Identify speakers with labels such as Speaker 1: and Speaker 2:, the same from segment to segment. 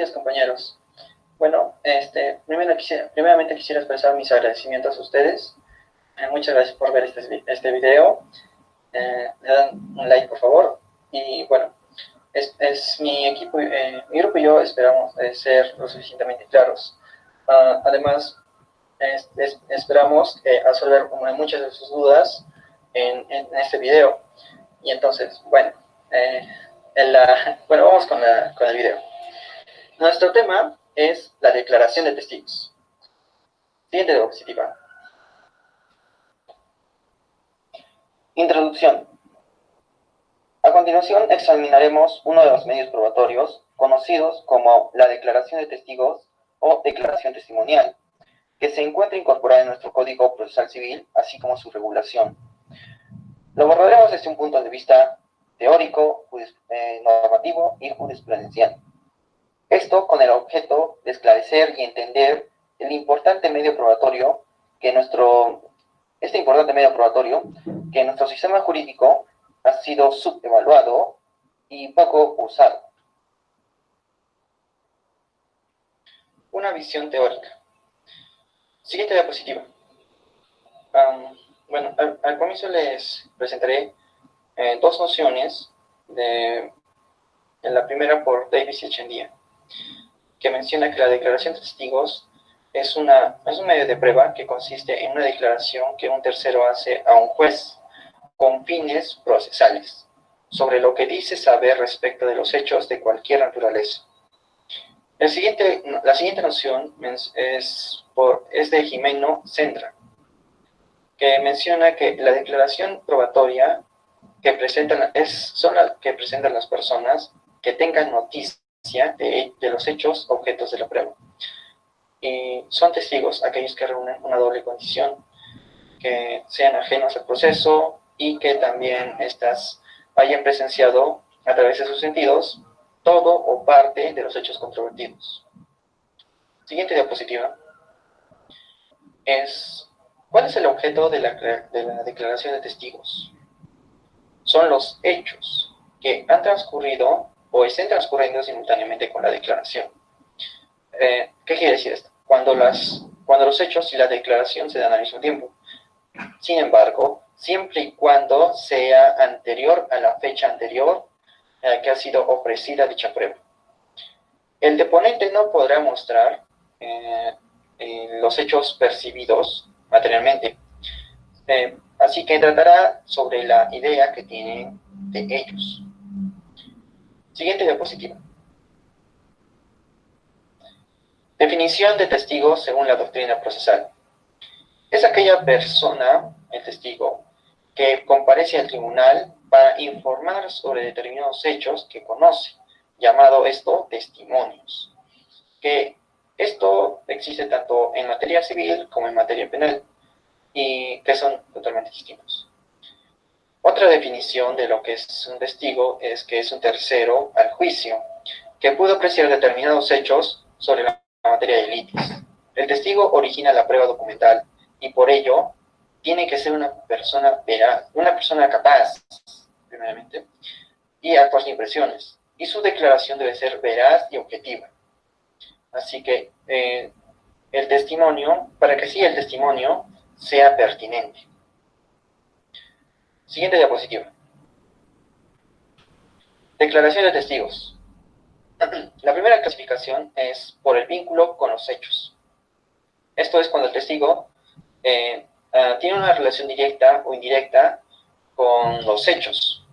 Speaker 1: días, compañeros. Bueno, primeramente quisiera expresar mis agradecimientos a ustedes. Muchas gracias por ver este video. Le dan un like, por favor. Y bueno, mi equipo, mi grupo y yo esperamos ser lo suficientemente claros. Además, esperamos resolver muchas de sus dudas en este video. Y entonces, bueno, bueno, vamos con el video. Nuestro tema es la declaración de testigos. Siguiente diapositiva. Introducción. A continuación examinaremos uno de los medios probatorios conocidos como la declaración de testigos o declaración testimonial, que se encuentra incorporada en nuestro Código Procesal Civil, así como su regulación. Lo abordaremos desde un punto de vista teórico, normativo y jurisprudencial. Esto con el objeto de esclarecer y entender el importante medio probatorio que nuestro sistema jurídico ha sido subevaluado y poco usado. Una visión teórica. Siguiente diapositiva. Bueno, al comienzo les presentaré dos nociones la primera por Davis y Echandía, que menciona que la declaración de testigos es un medio de prueba que consiste en una declaración que un tercero hace a un juez con fines procesales sobre lo que dice saber respecto de los hechos de cualquier naturaleza. La siguiente noción es de Jimeno Sendra, que menciona que la declaración probatoria son las que presentan las personas que tengan noticia de los hechos objetos de la prueba. Y son testigos aquellos que reúnen una doble condición, que sean ajenos al proceso y que también hayan presenciado a través de sus sentidos todo o parte de los hechos controvertidos. Siguiente diapositiva. ¿Cuál es el objeto de la declaración de testigos? Son los hechos que han transcurrido o estén transcurriendo simultáneamente con la declaración. ¿Qué quiere decir esto? Cuando los hechos y la declaración se dan al mismo tiempo. Sin embargo, siempre y cuando sea anterior a la fecha anterior que ha sido ofrecida dicha prueba. El deponente no podrá mostrar los hechos percibidos materialmente, así que tratará sobre la idea que tiene de ellos. Siguiente diapositiva. Definición de testigo según la doctrina procesal. Es aquella persona, el testigo, que comparece al tribunal para informar sobre determinados hechos que conoce, llamado esto testimonios. Que esto existe tanto en materia civil como en materia penal, y que son totalmente distintos. Otra definición de lo que es un testigo es que es un tercero al juicio, que pudo apreciar determinados hechos sobre la materia de litis. El testigo origina la prueba documental y por ello tiene que ser una persona veraz, una persona capaz, primeramente, y actuar sin impresiones. Y su declaración debe ser veraz y objetiva. Así que el testimonio, para que sí el testimonio sea pertinente. Siguiente diapositiva. Declaración de testigos. La primera clasificación es por el vínculo con los hechos. Esto es cuando el testigo tiene una relación directa o indirecta con los hechos.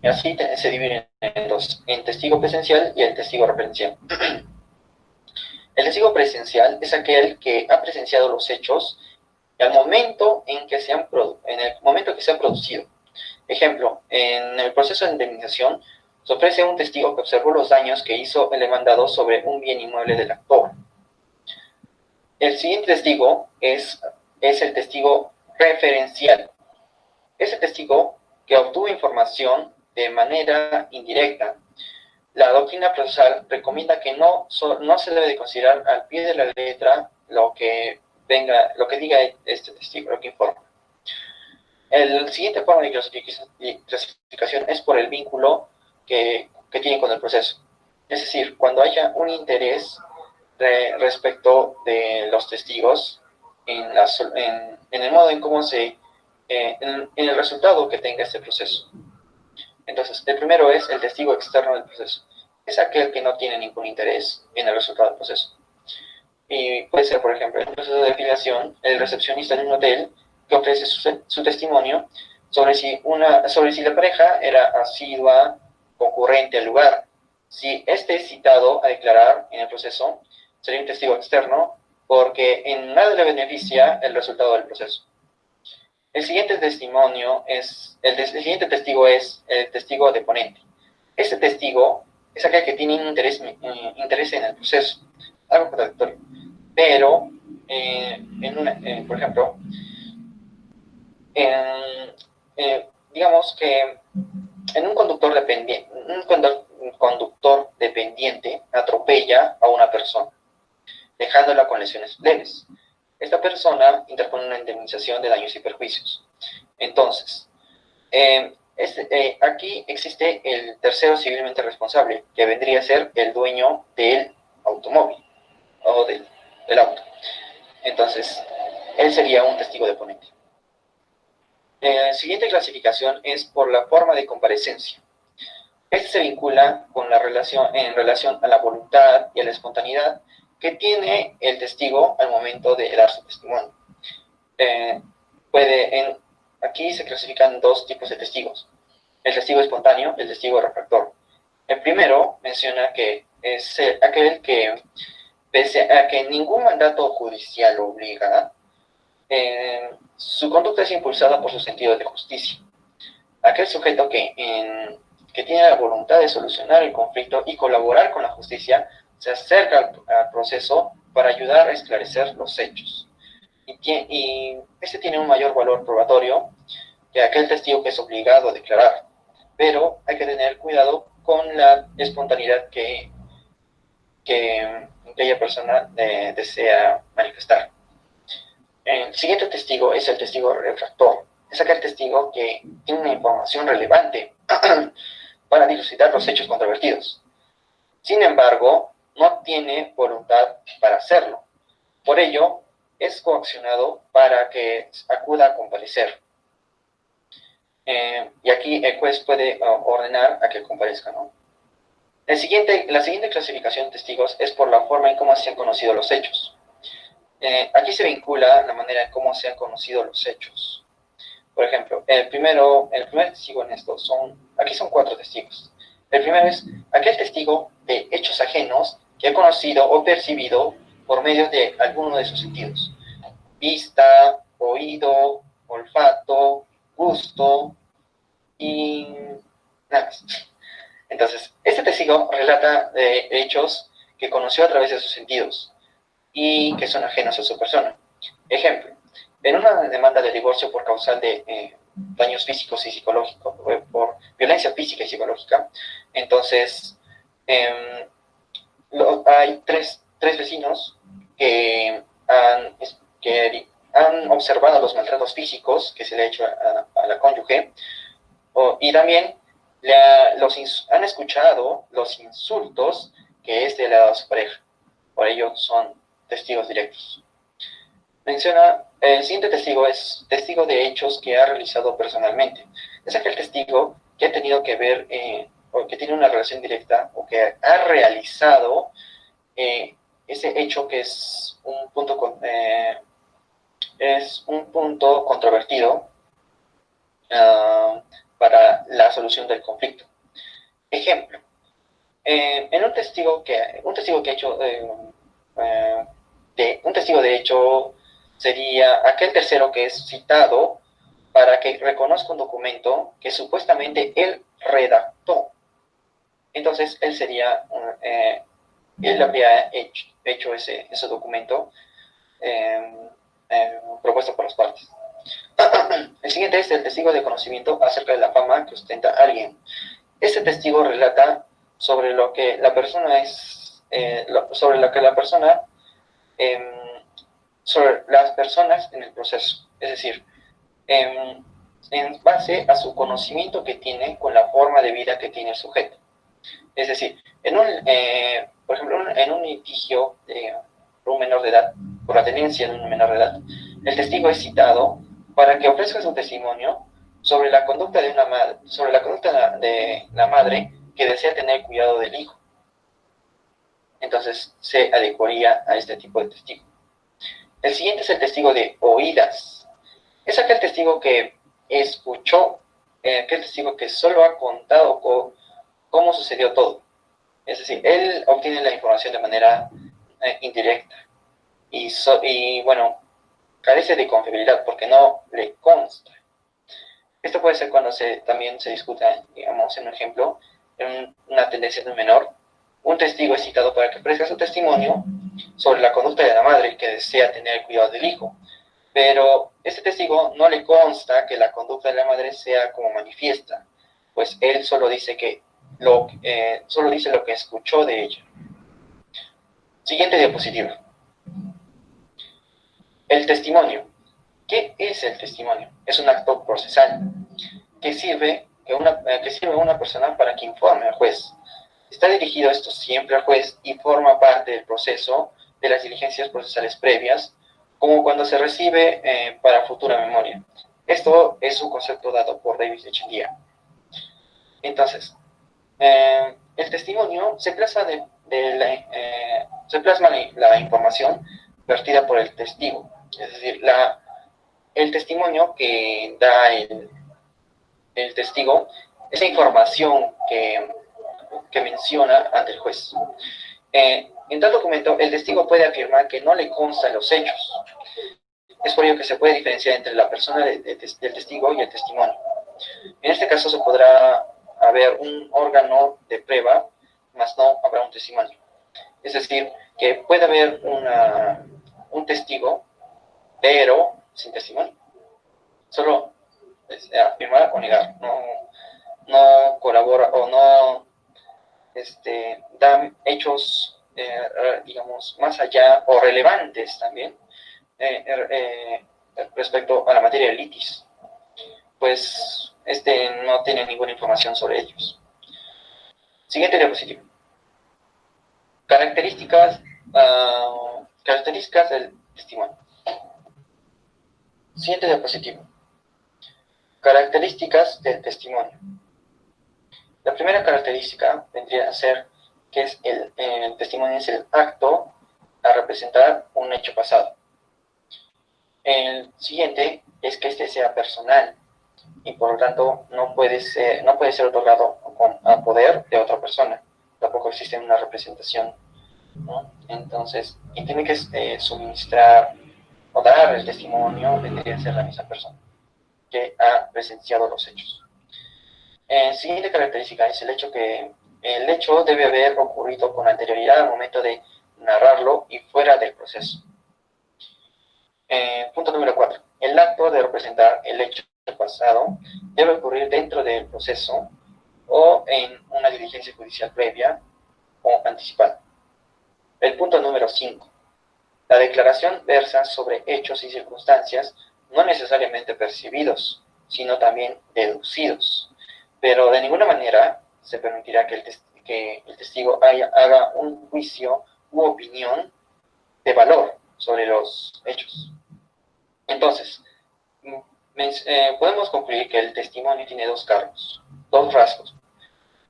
Speaker 1: Y así se dividen en dos, en testigo presencial y el testigo referencial. El testigo presencial es aquel que ha presenciado los hechos al momento en el momento que se han producido. Ejemplo, en el proceso de indemnización se ofrece un testigo que observó los daños que hizo el demandado sobre un bien inmueble del actor. El siguiente testigo es el testigo referencial. Es el testigo que obtuvo información de manera indirecta. La doctrina procesal recomienda que no se debe de considerar al pie de la letra lo que diga este testigo, lo que informa. El siguiente forma de clasificación es por el vínculo que tiene con el proceso. Es decir, cuando haya un interés respecto de los testigos en el modo en cómo en el resultado que tenga este proceso. Entonces, el primero es el testigo externo del proceso. Es aquel que no tiene ningún interés en el resultado del proceso. Y puede ser, por ejemplo, en el proceso de filiación, el recepcionista de un hotel que ofrece su testimonio sobre si la pareja era asidua, concurrente al lugar. Si este es citado a declarar en el proceso, sería un testigo externo porque en nada le beneficia el resultado del proceso. El siguiente testigo es el testigo deponente. Este testigo es aquel que tiene interés en el proceso, algo contradictorio, pero por ejemplo, digamos que en un conductor dependiente atropella a una persona, dejándola con lesiones leves. Esta persona interpone una indemnización de daños y perjuicios. Entonces, aquí existe el tercero civilmente responsable, que vendría a ser el dueño del automóvil o del auto. Entonces, él sería un testigo deponente. La siguiente clasificación es por la forma de comparecencia. Este se vincula en relación a la voluntad y a la espontaneidad que tiene el testigo al momento de dar su testimonio. Aquí se clasifican dos tipos de testigos: el testigo espontáneo y el testigo refractor. El primero menciona que es aquel que, pese a que ningún mandato judicial lo obliga, su conducta es impulsada por su sentido de justicia. Aquel sujeto que tiene la voluntad de solucionar el conflicto y colaborar con la justicia se acerca al proceso para ayudar a esclarecer los hechos. Y este tiene un mayor valor probatorio que aquel testigo que es obligado a declarar. Pero hay que tener cuidado con la espontaneidad que aquella persona desea manifestar. El siguiente testigo es el testigo refractor. Es aquel testigo que tiene una información relevante para dilucidar los hechos controvertidos. Sin embargo, no tiene voluntad para hacerlo. Por ello, es coaccionado para que acuda a comparecer. Y aquí el juez puede ordenar a que comparezca, ¿no? La siguiente clasificación de testigos es por la forma en cómo se han conocido los hechos. Aquí se vincula la manera en cómo se han conocido los hechos. Por ejemplo, el primer testigo en esto aquí son 4 testigos. El primero es aquel testigo de hechos ajenos que ha conocido o percibido por medio de alguno de sus sentidos: vista, oído, olfato, gusto y nada más. Entonces, este testigo relata hechos que conoció a través de sus sentidos y que son ajenos a su persona. Ejemplo, en una demanda de divorcio por causal de daños físicos y psicológicos, por violencia física y psicológica, entonces hay tres vecinos que han observado los maltratos físicos que se le ha hecho a la cónyuge, y también han escuchado los insultos que le ha dado a su pareja. Por ello son testigos directos. El siguiente testigo es testigo de hechos que ha realizado personalmente. Es aquel testigo que ha tenido que ver o que tiene una relación directa o que ha realizado ese hecho que es un punto controvertido para la solución del conflicto. Ejemplo, un testigo que ha hecho un testigo de hecho sería aquel tercero que es citado para que reconozca un documento que supuestamente él redactó. Entonces él habría hecho ese documento propuesto por las partes. El siguiente es el testigo de conocimiento acerca de la fama que ostenta alguien. Este testigo relata sobre lo que la persona sobre las personas en el proceso, es decir, en base a su conocimiento que tiene con la forma de vida que tiene el sujeto. Es decir, por ejemplo, en un litigio por un menor de edad, por la tenencia de un menor de edad, el testigo es citado para que ofrezca su testimonio sobre la conducta de sobre la conducta de la madre que desea tener cuidado del hijo. Entonces se adecuaría a este tipo de testigo. El siguiente es el testigo de oídas. Es aquel testigo que escuchó, aquel testigo que solo ha contado cómo sucedió todo. Es decir, él obtiene la información de manera indirecta y, bueno, carece de confiabilidad porque no le consta. Esto puede ser cuando también se discuta, digamos, en un ejemplo, en una tendencia de un menor. Un testigo es citado para que ofrezca su testimonio sobre la conducta de la madre que desea tener el cuidado del hijo. Pero este testigo no le consta que la conducta de la madre sea como manifiesta, pues él solo dice solo dice lo que escuchó de ella. Siguiente diapositiva. El testimonio. ¿Qué es el testimonio? Es un acto procesal que sirve a una persona para que informe al juez. Está dirigido esto siempre al juez y forma parte del proceso de las diligencias procesales previas, como cuando se recibe para futura memoria. Esto es un concepto dado por David Echendia. Entonces, el testimonio se plasma la información vertida por el testigo, es decir, el testimonio que da el testigo, esa información que menciona ante el juez. En tal documento, el testigo puede afirmar que no le constan los hechos. Es por ello que se puede diferenciar entre la persona del testigo y el testimonio. En este caso se podrá haber un órgano de prueba, mas no habrá un testimonio. Es decir, que puede haber un testigo, pero sin testimonio. Solo afirmar o negar, no colabora o no da hechos, digamos, más allá o relevantes también respecto a la materia de litis, pues no tiene ninguna información sobre ellos. Siguiente diapositiva. Características del testimonio. Siguiente diapositiva. Características del testimonio. La primera característica vendría a ser que el testimonio es el acto a representar un hecho pasado. El siguiente es que este sea personal y por lo tanto no puede ser otorgado a poder de otra persona. Tampoco existe una representación, ¿no? Entonces, quien tiene que suministrar o dar el testimonio vendría a ser la misma persona que ha presenciado los hechos. Siguiente característica es el hecho debe haber ocurrido con anterioridad al momento de narrarlo y fuera del proceso. Punto número 4. El acto de representar el hecho pasado debe ocurrir dentro del proceso o en una diligencia judicial previa o anticipada. El punto número 5. La declaración versa sobre hechos y circunstancias no necesariamente percibidos, sino también deducidos. Pero de ninguna manera se permitirá que el testigo haga un juicio u opinión de valor sobre los hechos. Entonces, podemos concluir que el testimonio tiene dos rasgos.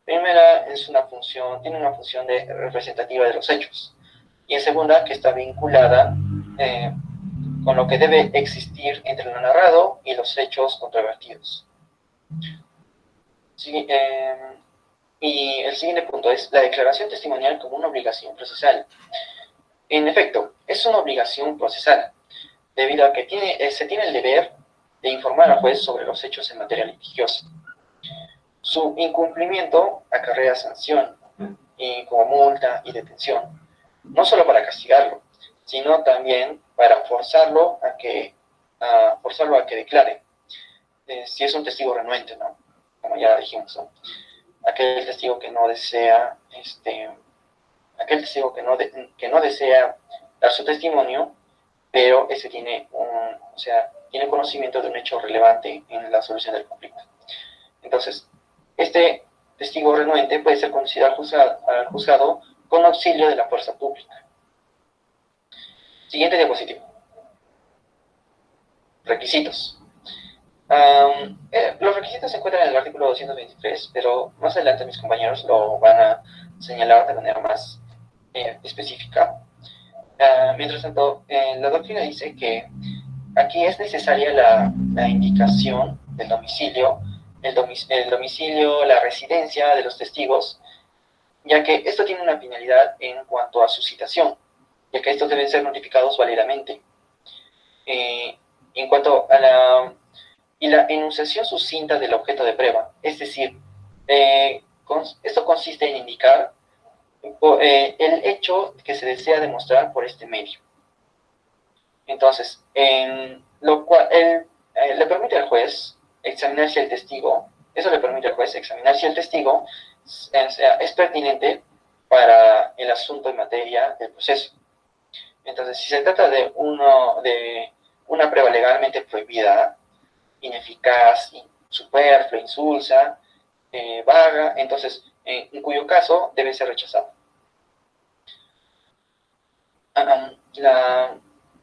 Speaker 1: Primera, tiene una función representativa de los hechos. Y en segunda, que está vinculada con lo que debe existir entre lo narrado y los hechos controvertidos. Y el siguiente punto es la declaración testimonial como una obligación procesal. En efecto, es una obligación procesal, debido a que se tiene el deber de informar al juez sobre los hechos en materia litigiosa. Su incumplimiento acarrea sanción, y como multa y detención, no solo para castigarlo, sino también para forzarlo a que declare, si es un testigo renuente, ¿no? Como ya dijimos, ¿no? Aquel testigo que no desea dar su testimonio, pero tiene conocimiento de un hecho relevante en la solución del conflicto. Entonces, testigo renuente puede ser conducido al juzgado con auxilio de la fuerza pública. Siguiente diapositiva. Requisitos. Los requisitos se encuentran en el artículo 223, pero más adelante mis compañeros lo van a señalar de manera más específica. Mientras tanto, la doctrina dice que aquí es necesaria la indicación del domicilio, el domicilio, la residencia de los testigos, ya que esto tiene una finalidad en cuanto a su citación, ya que estos deben ser notificados válidamente. En cuanto a la enunciación sucinta del objeto de prueba, es decir, esto consiste en indicar el hecho que se desea demostrar por este medio. Entonces, en lo cual le permite al juez examinar si el testigo, eso le permite al juez examinar si el testigo es pertinente para el asunto en materia del proceso. Entonces, si se trata de una prueba legalmente prohibida, ineficaz, superflua, insulsa, vaga, entonces, en cuyo caso debe ser rechazado.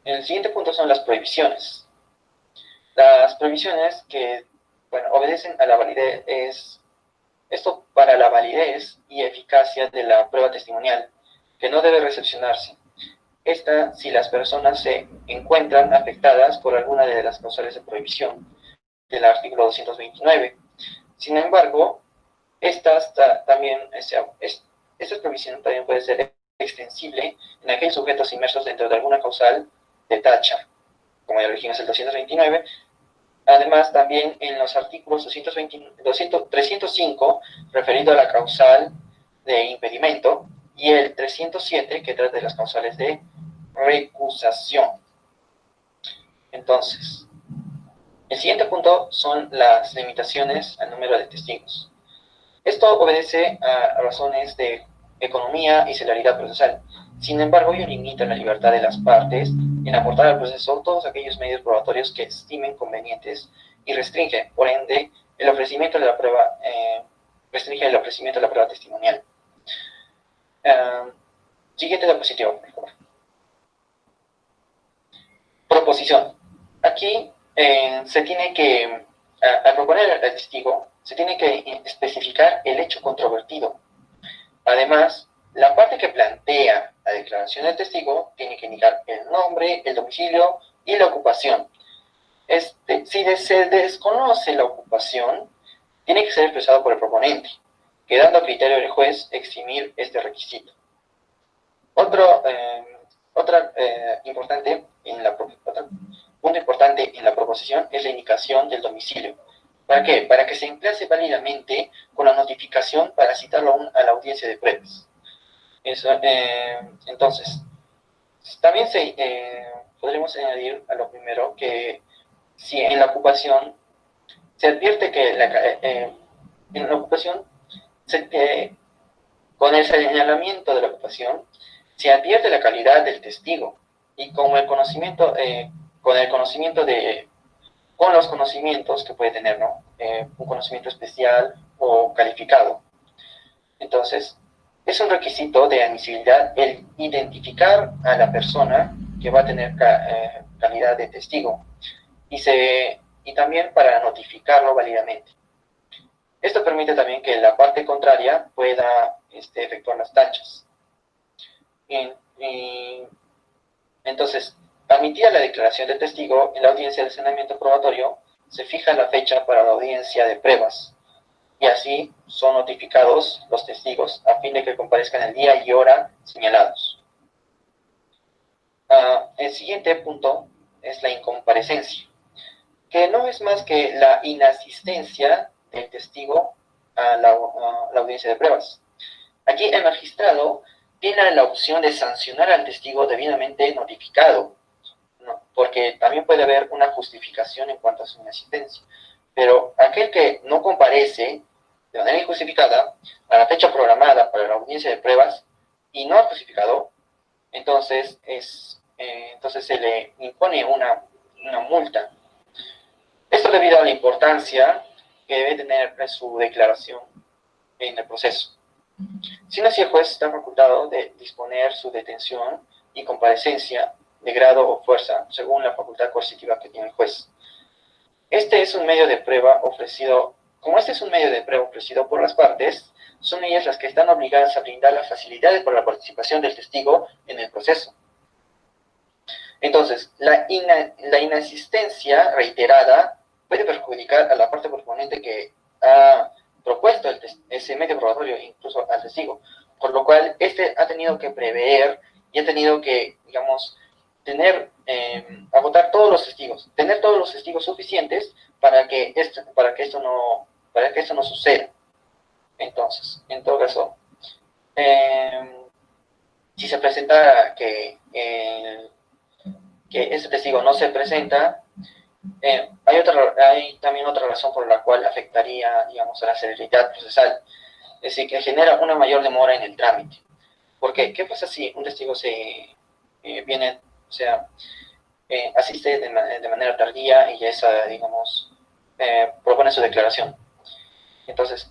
Speaker 1: El siguiente punto son las prohibiciones. Las prohibiciones que, bueno, obedecen a la validez, esto para la validez y eficacia de la prueba testimonial, que no debe recepcionarse. Esta si las personas se encuentran afectadas por alguna de las causales de prohibición del artículo 229. Sin embargo, estas prohibición también puede ser extensible en aquellos sujetos inmersos dentro de alguna causal de tacha, como ya lo dijimos el 229. Además, también en los artículos 305, referido a la causal de impedimento, y el 307, que trata de las causales de recusación. Entonces, el siguiente punto son las limitaciones al número de testigos. Esto obedece a razones de economía y celeridad procesal. Sin embargo, ello limita la libertad de las partes en aportar al proceso todos aquellos medios probatorios que estimen convenientes y restringe, por ende, el ofrecimiento de la prueba, testimonial. Siguiente diapositiva, por favor. Proposición. Aquí se tiene que, al proponer al testigo, se tiene que especificar el hecho controvertido. Además, la parte que plantea la declaración del testigo tiene que indicar el nombre, el domicilio y la ocupación. Si se desconoce la ocupación, tiene que ser expresado por el proponente, quedando a criterio del juez eximir este requisito. Otro punto importante en la proposición es la indicación del domicilio. ¿Para qué? Para que se emplace válidamente con la notificación para citarlo a la audiencia de pruebas. Entonces, también podremos añadir a lo primero que si en la ocupación se advierte que en la ocupación, con el señalamiento de la ocupación, se advierte la calidad del testigo y con los conocimientos que puede tener, ¿no? Un conocimiento especial o calificado. Entonces, es un requisito de admisibilidad el identificar a la persona que va a tener calidad de testigo y también para notificarlo válidamente. Esto permite también que la parte contraria pueda efectuar las tachas. Entonces, admitida la declaración del testigo, en la audiencia de saneamiento probatorio se fija la fecha para la audiencia de pruebas y así son notificados los testigos a fin de que comparezcan el día y hora señalados. El siguiente punto es la incomparecencia, que no es más que la inasistencia del testigo a la audiencia de pruebas. Aquí el magistrado tiene la opción de sancionar al testigo debidamente notificado, ¿no? Porque también puede haber una justificación en cuanto a su inasistencia. Pero aquel que no comparece de manera injustificada a la fecha programada para la audiencia de pruebas y no ha justificado, entonces se le impone una multa. Esto debido a la importancia que debe tener su declaración en el proceso. Si no, así el juez está facultado de disponer su detención y comparecencia de grado o fuerza según la facultad coercitiva que tiene el juez. Este es un medio de prueba ofrecido, como este es un medio de prueba ofrecido por las partes, son ellas las que están obligadas a brindar las facilidades para la participación del testigo en el proceso. Entonces, la inasistencia reiterada puede perjudicar a la parte proponente que ha propuesto ese medio probatorio, incluso al testigo, por lo cual este ha tenido que prever y ha tenido que, digamos, agotar todos los testigos, tener todos los testigos suficientes para que esto no suceda. Entonces, en todo caso, si se presenta que ese testigo no se presenta, hay también otra razón por la cual afectaría, digamos, a la celeridad procesal, es decir, que genera una mayor demora en el trámite. Porque, ¿qué pasa si un testigo viene, o sea, asiste de manera tardía y ya digamos, propone su declaración? Entonces,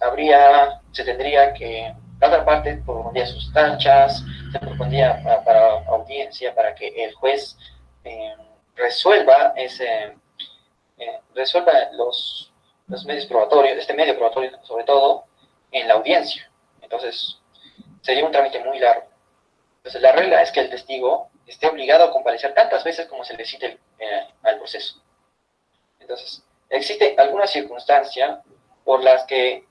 Speaker 1: se tendría que, la otra parte propondría sus tachas, se propondría para audiencia, para que el juez resuelva los medios probatorios, este medio probatorio sobre todo, en la audiencia. Entonces, sería un trámite muy largo. Entonces, la regla es que el testigo esté obligado a comparecer tantas veces como se le cite al proceso. Entonces, existe alguna circunstancia por las que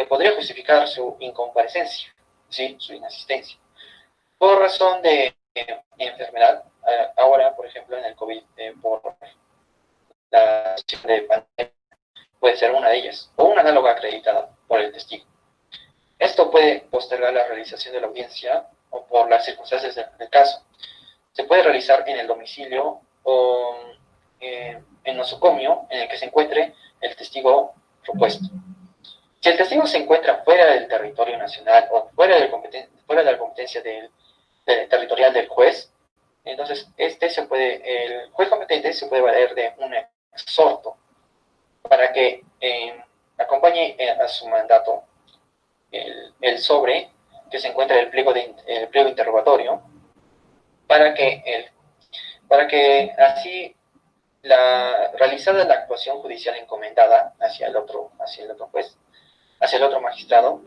Speaker 1: podría justificar su incomparecencia, ¿sí? Su inasistencia. Por razón de enfermedad, ahora, por ejemplo, en el COVID, por la situación de pandemia, puede ser una de ellas, o una análoga acreditada por el testigo. Esto puede postergar la realización de la audiencia o por las circunstancias del caso. Se puede realizar en el domicilio o en nosocomio en el que se encuentre el testigo propuesto. Si el testigo se encuentra fuera del territorio nacional o fuera de la competencia territorial del juez, entonces el juez competente se puede valer de un exhorto para que acompañe a su mandato el sobre que se encuentra en el pliego interrogatorio para que así realizada la actuación judicial encomendada hacia el otro juez, hacia el otro magistrado,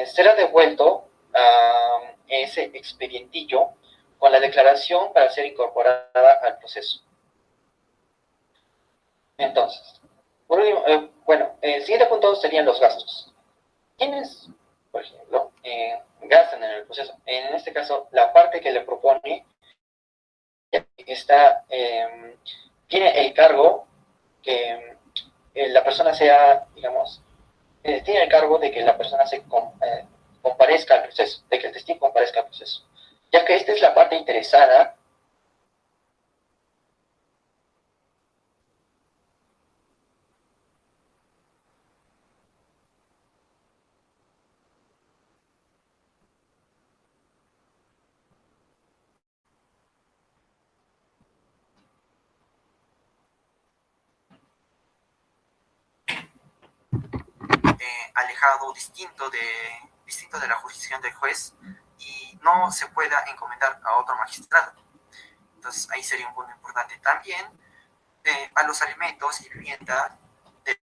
Speaker 1: será devuelto a ese expedientillo con la declaración para ser incorporada al proceso. Entonces, por último, el siguiente punto serían los gastos. ¿Quiénes, por ejemplo, gastan en el proceso? En este caso, la parte que le propone tiene el cargo que la persona sea, digamos, tiene el cargo de que la persona comparezca al proceso, de que el testigo comparezca al proceso, ya que esta es la parte interesada alejado, distinto de la jurisdicción del juez y no se pueda encomendar a otro magistrado. Entonces ahí sería un punto importante. También a los alimentos y vivienda que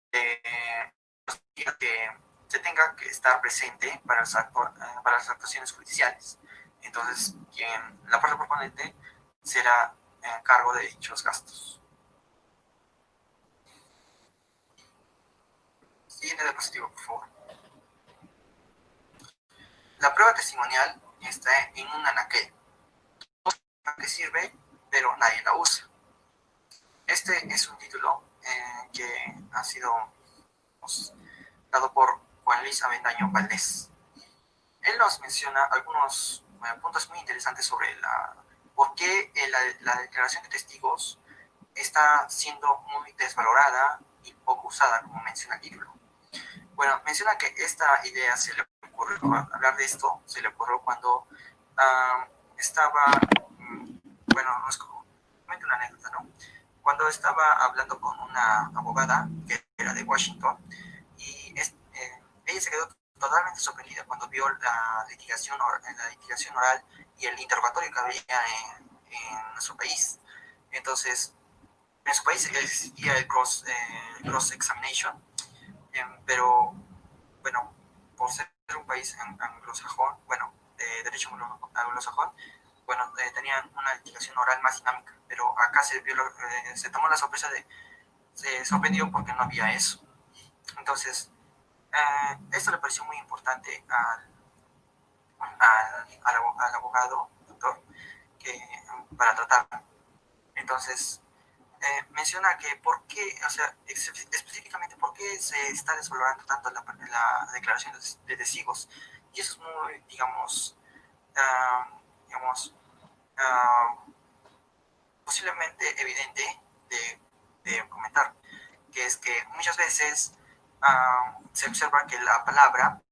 Speaker 1: se tenga que estar presente para las actuaciones judiciales. Entonces, la parte proponente será en cargo de dichos gastos. Siguiente diapositiva, por favor. La prueba testimonial está en un anaquel que sirve, pero nadie la usa. Este es un título que ha sido dado por Juan Luis Avendaño Valdés. Él nos menciona algunos puntos muy interesantes sobre por qué la declaración de testigos está siendo muy desvalorada y poco usada, como menciona el título. Bueno, menciona que esta idea hablar de esto se le ocurrió cuando estaba, no es como una anécdota, ¿no? Cuando estaba hablando con una abogada que era de Washington y ella se quedó
Speaker 2: totalmente sorprendida cuando vio la litigación oral y el interrogatorio que había en nuestro país. Entonces, en su país existía el cross-examination, pero bueno, por ser un país anglosajón, bueno, de derecho anglosajón, bueno, tenían una litigación oral más dinámica, pero acá se tomó la sorpresa se sorprendió porque no había eso. Entonces, esto le pareció muy importante al abogado, doctor, para tratar. Entonces, menciona que por qué, o sea, específicamente por qué se está desvalorando tanto la declaración de testigos. Y eso es muy, digamos, digamos posiblemente evidente de comentar, que es que muchas veces se observa que la palabra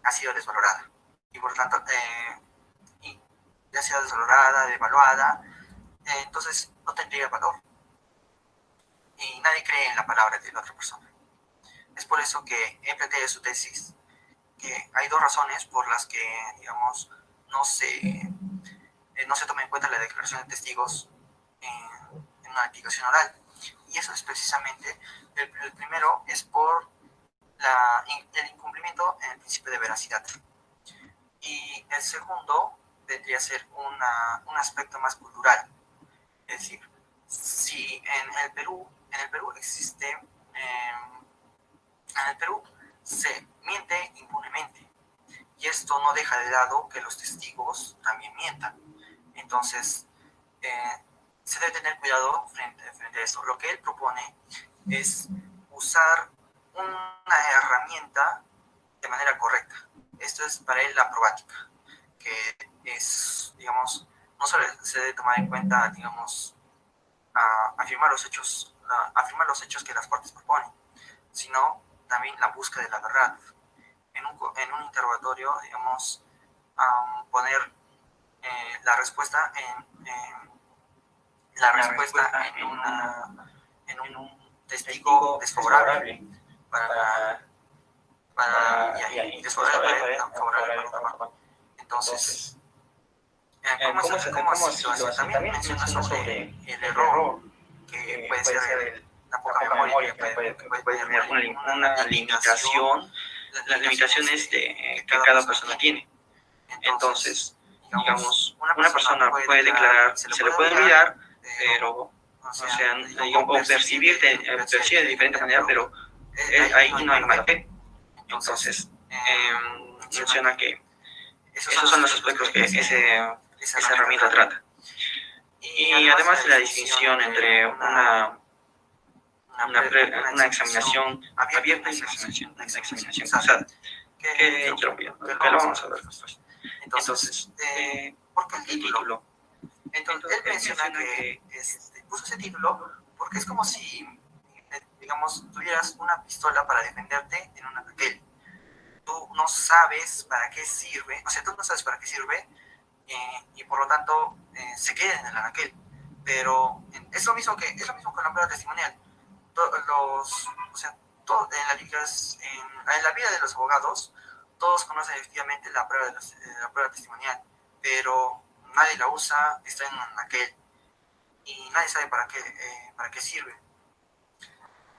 Speaker 2: ha sido desvalorada y por lo tanto ya sea desvalorada, devaluada, entonces no tendría valor y nadie cree en la palabra de la otra persona. Es por eso que él plantea su tesis que hay dos razones por las que, digamos, no se toma en cuenta la declaración de testigos en una litigación oral. Y eso es precisamente, el primero es por el incumplimiento en el principio de veracidad. Y el segundo vendría a ser un aspecto más cultural. Es decir, si en el Perú existe, en el Perú se miente impunemente. Y esto no deja de lado que los testigos también mientan. Entonces, se debe tener cuidado frente a esto. Lo que él propone es usar una herramienta de manera correcta. Esto es para él la probática, que es, digamos, no solo se debe tomar en cuenta, digamos, afirmar los hechos que las partes proponen, sino también la búsqueda de la verdad. En un interrogatorio, digamos, poner la respuesta en un testigo desfavorable y desfavorable para él, favorable para otra parte. Entonces, ¿cómo así lo hace? También menciona sobre el error, que puede ser la poca memoria, que puede tener una limitación, las limitaciones que cada persona tiene. Entonces, digamos, una persona puede declarar, se le puede olvidar, pero, o sea, digamos, percibe de diferente manera, pero ahí no hay mala fe. Entonces, menciona que esos son los aspectos que esa herramienta trata. Y además la distinción entre una examinación abierta y una examinación cruzada, que lo vamos a ver después. Entonces, ¿por qué el título? Entonces, él menciona que puso ese título porque es como si, digamos, tuvieras una pistola para defenderte en un ataque. Tú no sabes para qué sirve, o sea, tú no sabes para qué sirve y por lo tanto se queda en el anaquel. Pero es lo mismo con la prueba testimonial. O sea, en la vida de los abogados, todos conocen efectivamente la prueba testimonial, pero nadie la usa, está en un anaquel y nadie sabe para qué sirve.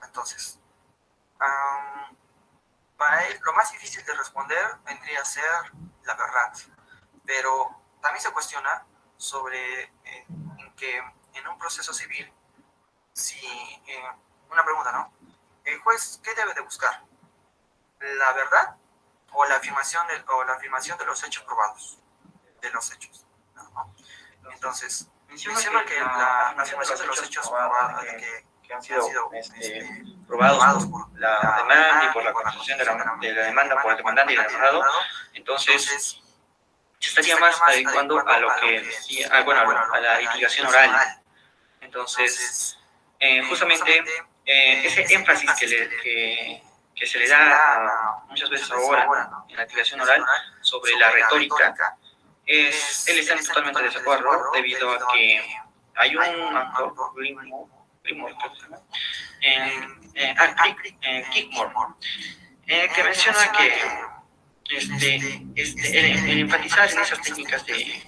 Speaker 2: Entonces, para él lo más difícil de responder vendría a ser la verdad, pero también se cuestiona sobre que en un proceso civil, una pregunta, ¿no? ¿El juez qué debe de buscar? ¿La verdad o la afirmación de los hechos probados? De los hechos, ¿no? Entonces, menciona que la afirmación de los hechos probados, que han sido probados por la demanda y por la constitución de la demanda por el demandante y el demandado, entonces se estaría más adecuando a lo que decía, a la litigación oral. Entonces, justamente ese énfasis que se le da muchas veces ahora en la litigación oral sobre la retórica, él está totalmente de desacuerdo debido a que hay un actor, Kickmore, que menciona que
Speaker 1: el enfatizar en esas técnicas de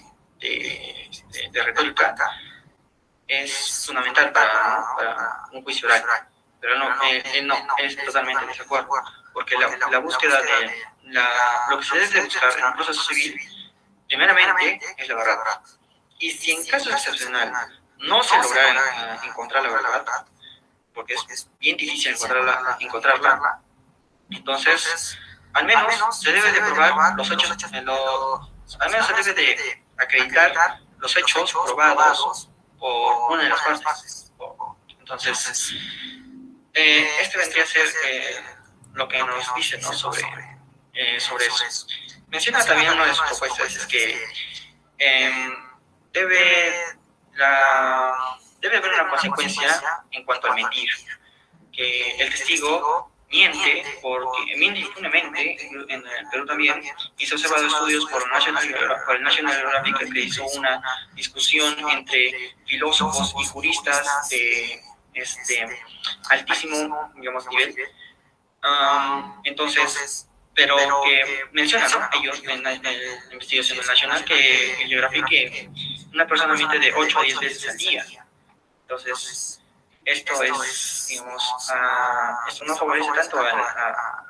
Speaker 1: retórica es fundamental para un juicio oral. Pero no, no, es totalmente en desacuerdo, porque la búsqueda de lo que se debe buscar en un proceso civil, primeramente, es la verdad. Y si en caso excepcional no se logra encontrar la verdad, porque es bien difícil encontrarla, entonces, al menos se debe de probar los hechos, al menos se debe de acreditar los hechos probados por una de las partes. Entonces, este vendría a ser lo que nos dice, ¿no?, sobre eso. Menciona también una de sus propuestas, es que debe haber una consecuencia en cuanto al mentir, que el testigo miente impunemente en el Perú también, y se ha observado estudios por el National Geographic que hizo una discusión entre filósofos y juristas de altísimo, digamos, nivel. Entonces, pero que mencionan, ¿no?, ellos en la investigación nacional, que el Geographic, que una persona miente de 8 a 10 veces al día. Entonces, esto es, digamos, esto no favorece tanto a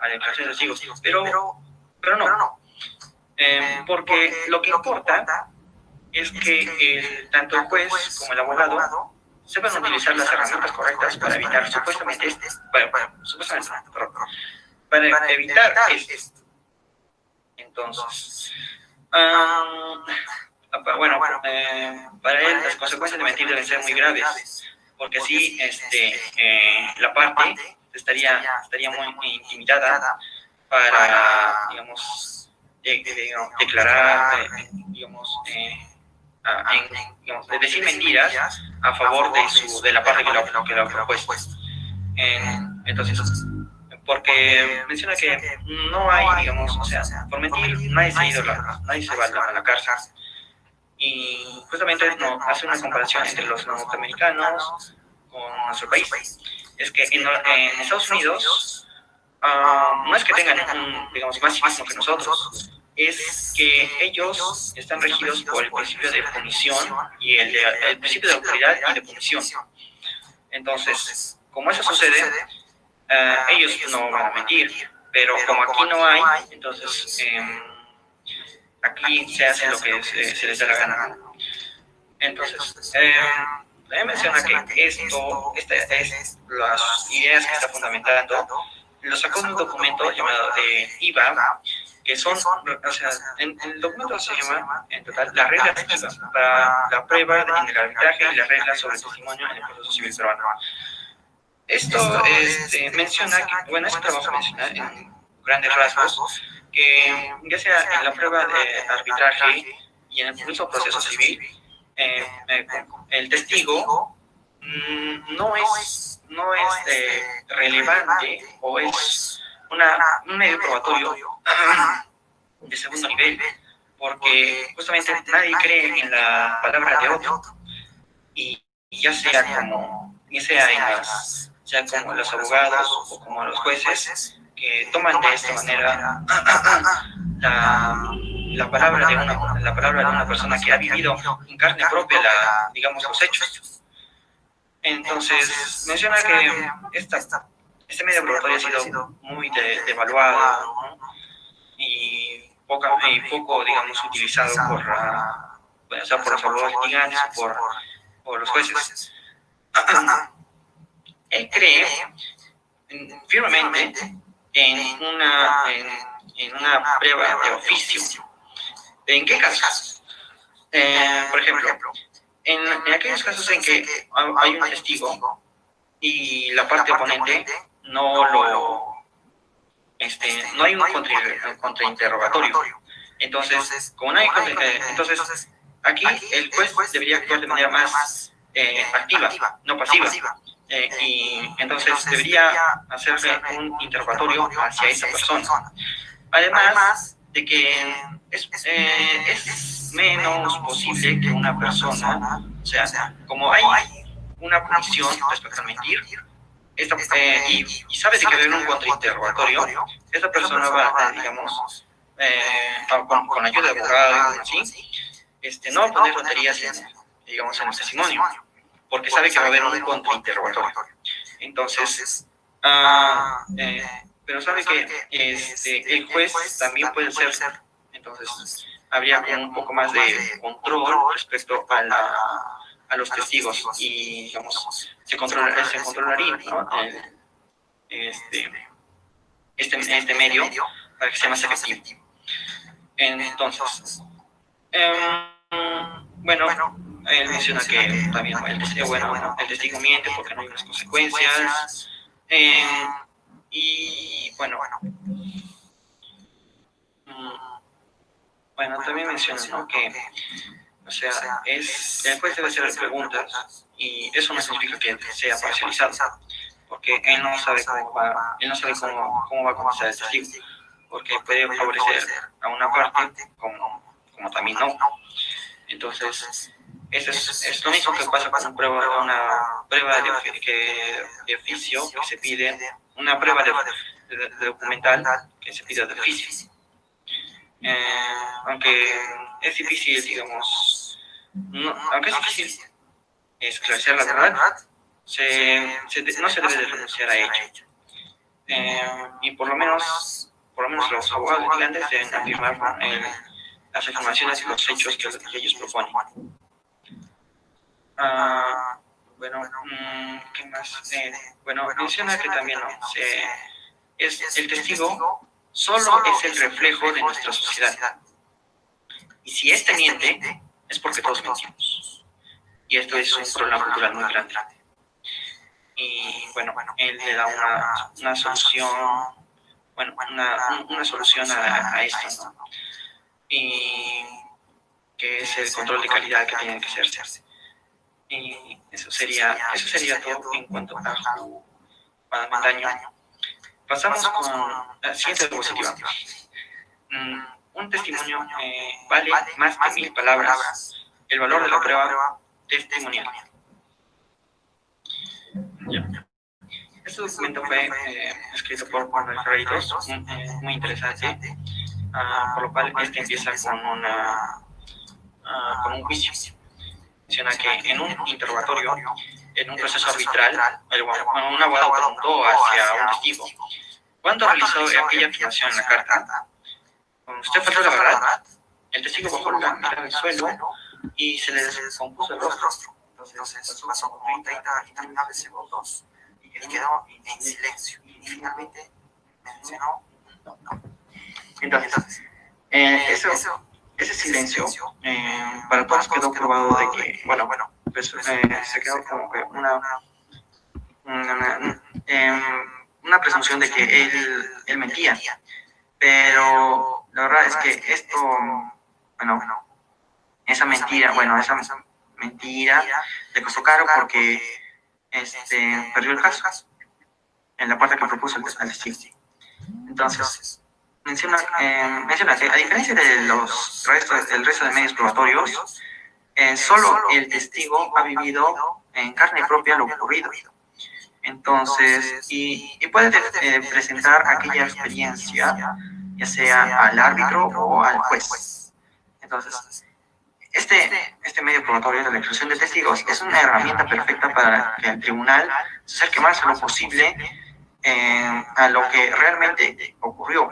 Speaker 1: la declaración de testigos, pero no, porque lo que importa es que tanto el juez como el abogado sepan utilizar las herramientas correctas para evitar para evitar esto. Entonces, bueno, para él las consecuencias de mentir deben ser muy graves, porque así la parte estaría muy intimidada para, digamos, declarar, digamos, decir mentiras a favor de la parte que lo ha propuesto. Entonces, porque menciona que no hay, digamos, o sea, por mentir nadie se va a la cárcel. Y justamente hace una comparación entre los norteamericanos con nuestro país. Es que en Estados Unidos no es que tengan digamos, más civismo que nosotros, es que ellos están regidos por el principio de punición y el principio de autoridad y de punición. Entonces, como eso sucede, ellos no van a mentir, pero como aquí no hay, entonces aquí se hace lo que se les da la gana. Entonces, también menciona que estas es las ideas que está fundamentando, lo sacó en un documento llamado IVA, que son, o sea, en el documento se llama, en total, las reglas IVA para la prueba en el arbitraje y las reglas sobre el testimonio en el proceso civil peruano. Esto menciona que, bueno, es un trabajo mencionar en grandes rasgos, que ya sea en la prueba de arbitraje y en el mismo proceso civil, el testigo no es relevante o es un medio probatorio de segundo nivel, porque justamente nadie cree en la palabra de otro, y ya sea como los abogados o como los jueces, que toman de esta manera la palabra de una persona que ha vivido en carne propia digamos, los hechos. Entonces, menciona que este medio probatorio ha sido muy devaluado, ¿no?, y poco, digamos, utilizado por los abogados litigantes, por los jueces. Él cree firmemente en una prueba de oficio. ¿En qué casos? Por ejemplo, en aquellos casos en que hay un testigo y la parte oponente no hay un contrainterrogatorio. Entonces, como no hay entonces aquí el juez debería actuar de manera más activa, no pasiva. Y entonces debería hacerse un interrogatorio hacia esa persona. Además de que es menos posible que una persona, o sea, como hay una punición respecto al mentir, y sabe de que va a haber un contrainterrogatorio, esta persona va, digamos, con ayuda de abogado y así, no poner tonterías digamos, en el testimonio, porque sabe que va a haber un contrainterrogatorio. Entonces, pero sabe que el juez también puede ser, entonces habría como un poco más de control respecto a los testigos y, digamos, se controlaría, ¿no? este medio para que sea más efectivo. Entonces, bueno, él menciona que también el testigo miente porque no hay unas consecuencias. Y bueno, también menciona, ¿no?, que, o sea, el juez debe hacer preguntas y eso no significa que sea parcializado, porque él no sabe cómo va a contestar el testigo, porque puede favorecer a una parte como también no. Entonces, es lo mismo que pasa con una prueba de oficio que se pide, una prueba de documental que se pide de oficio. Aunque es difícil, digamos, aunque es difícil esclarecer la verdad, no se debe de renunciar a ello. Y por lo menos los abogados litigantes deben afirmar las afirmaciones y los hechos que ellos proponen. ¿Qué más? Menciona que también el testigo solo es el reflejo de nuestra sociedad. Y si éste miente, es porque todos mentimos. Y esto es un problema cultural muy grande. Y él le da una solución, una solución a esto, ¿no? Y que es el control de calidad que tiene que hacerse. Y eso sería todo en cuanto a Mendaño. Pasamos con la siguiente diapositiva. Un testimonio vale más que 1000 palabras. El valor de la prueba testimonial. Ya. Este documento fue escrito por Manuel Ferreiros, muy interesante, por lo cual empieza con un juicio. Menciona que en un interrogatorio, en un proceso arbitral, un abogado preguntó hacia un testigo: ¿cuándo realizó aquella afirmación en la carta? ¿Usted faltó la verdad? El testigo bajó la mirada al suelo y se le descompuso el rostro. Entonces pasó como 30 interminables segundos y quedó en silencio. Y finalmente mencionó no. Entonces, ese silencio, para todos quedó probado de que, se quedó como que una presunción de que él mentía. Pero la verdad es que esa mentira le costó caro porque perdió el caso en la parte que propuso el testigo. Entonces, menciona que a diferencia del resto de medios probatorios, solo el testigo ha vivido en carne propia lo ocurrido. Entonces, y puede presentar aquella experiencia, ya sea al árbitro o al juez. Entonces, este medio probatorio de la exclusión de testigos es una herramienta perfecta para que el tribunal se acerque más a lo posible a lo que realmente ocurrió.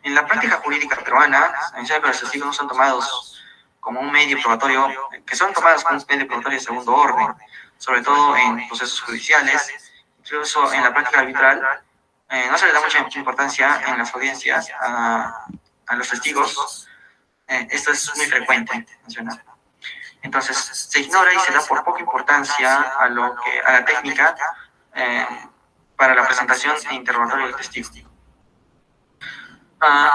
Speaker 1: En la práctica jurídica peruana, se menciona que los testigos no son tomados como un medio probatorio, que son tomados como un medio probatorio de segundo orden, sobre todo en procesos judiciales. Incluso en la práctica arbitral no se le da mucha importancia en las audiencias a los testigos. Esto es muy frecuente mencionar. Entonces se ignora y se da por poca importancia a la técnica para la presentación e interrogatorio del testigo.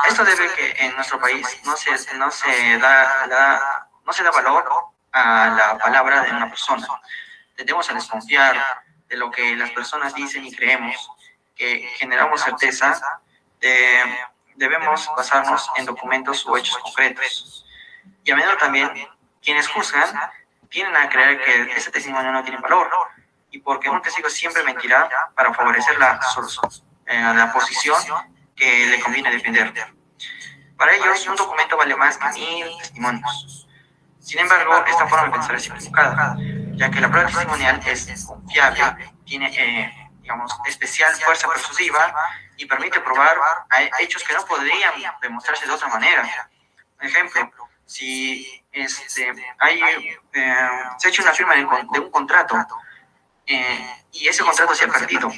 Speaker 1: Esto debe que en nuestro país no se da valor a la palabra de una persona. Tendemos a desconfiar de lo que las personas dicen y creemos, que generamos certeza, debemos basarnos en documentos o hechos concretos. Y a menudo también quienes juzgan tienden a creer que ese testimonio no tiene valor, y porque un testigo siempre mentirá para favorecer la posición que le conviene defender.
Speaker 2: Para ellos, un documento vale más que 1000 testimonios. Sin embargo, esta forma de pensar es equivocada, ya que la prueba testimonial es confiable, tiene, digamos, especial fuerza persuasiva y permite probar hechos que no podrían demostrarse de otra manera. Por ejemplo, si se ha hecho una firma de un contrato y ese contrato se ha perdido,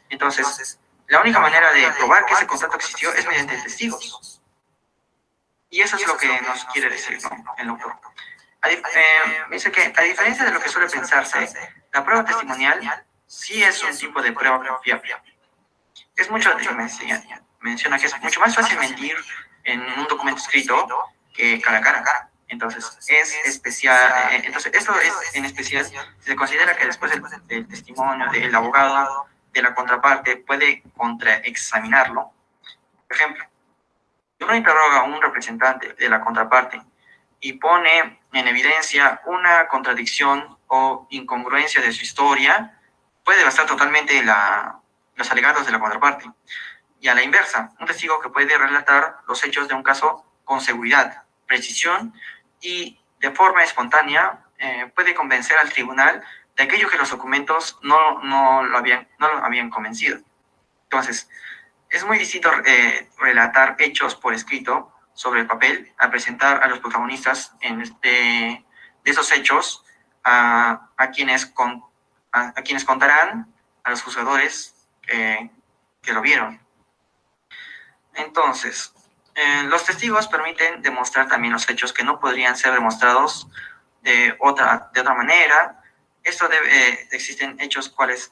Speaker 2: entonces la única manera de probar que ese contrato existió es mediante testigos. Y eso es lo que nos quiere decir, ¿no?, el autor. Dice que, a diferencia de lo que suele pensarse, la prueba testimonial sí es un tipo de prueba confiable. Es mucho, menciona que es mucho más fácil mentir en un documento escrito que cara a cara. Entonces, es especial. Entonces, esto es en especial, se considera que después del testimonio del abogado de la contraparte puede contraexaminarlo. Por ejemplo, si uno interroga a un representante de la contraparte y pone en evidencia una contradicción o incongruencia de su historia, puede bastar totalmente los alegatos de la contraparte. Y a la inversa, un testigo que puede relatar los hechos de un caso con seguridad, precisión y de forma espontánea, puede convencer al tribunal de aquello que los documentos no lo habían convencido. Entonces, es muy distinto relatar hechos por escrito sobre el papel a presentar a los protagonistas de esos hechos a quienes contarán a los juzgadores que lo vieron. Entonces, los testigos permiten demostrar también los hechos que no podrían ser demostrados de otra manera. Existen hechos cuales,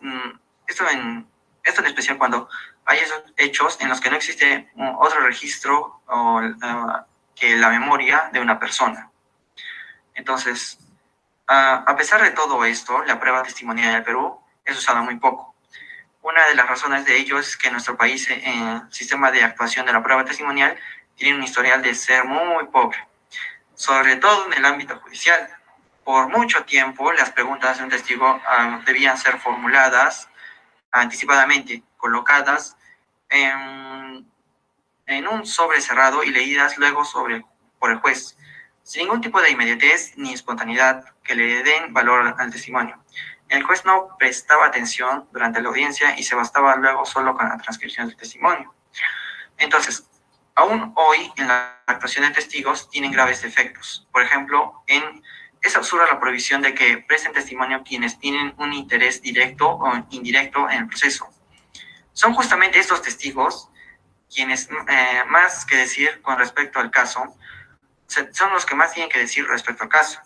Speaker 2: esto en especial cuando hay esos hechos en los que no existe otro registro que la memoria de una persona. Entonces, a pesar de todo esto, la prueba testimonial del Perú es usada muy poco. Una de las razones de ello es que en nuestro país el sistema de actuación de la prueba testimonial tiene un historial de ser muy pobre, sobre todo en el ámbito judicial. Por mucho tiempo, las preguntas de un testigo debían ser formuladas anticipadamente, colocadas en un sobre cerrado y leídas luego por el juez, sin ningún tipo de inmediatez ni espontaneidad que le den valor al testimonio. El juez no prestaba atención durante la audiencia y se bastaba luego solo con la transcripción del testimonio. Entonces, aún hoy en la actuación de testigos tienen graves defectos. Por ejemplo, es absurda la prohibición de que presten testimonio quienes tienen un interés directo o indirecto en el proceso. Son justamente estos testigos quienes más que decir con respecto al caso, son los que más tienen que decir respecto al caso.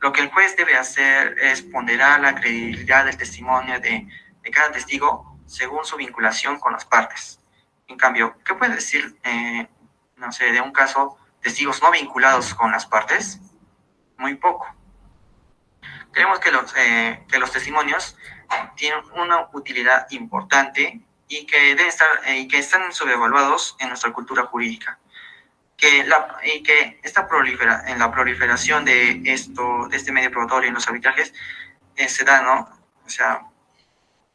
Speaker 2: Lo que el juez debe hacer es ponderar la credibilidad del testimonio de cada testigo según su vinculación con las partes. En cambio, ¿qué puede decir, de un caso, testigos no vinculados con las partes? Muy poco. Creemos que los testimonios tienen una utilidad importante y que están sobrevaluados en nuestra cultura jurídica. Que en la proliferación de este medio probatorio en los arbitrajes se da, ¿no? O sea,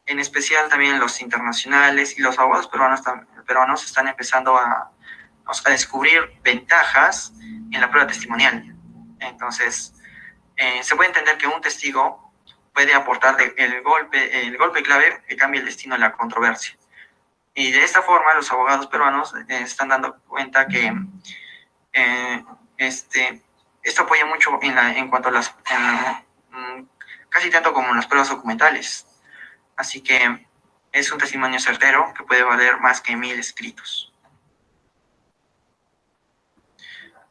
Speaker 2: en especial también los internacionales y los abogados peruanos están empezando a descubrir ventajas en la prueba testimonial. Entonces, se puede entender que un testigo puede aportar el golpe clave que cambia el destino de la controversia. Y de esta forma los abogados peruanos están dando cuenta que esto apoya mucho en cuanto a las casi tanto como en las pruebas documentales. Así que es un testimonio certero que puede valer más que 1000 escritos.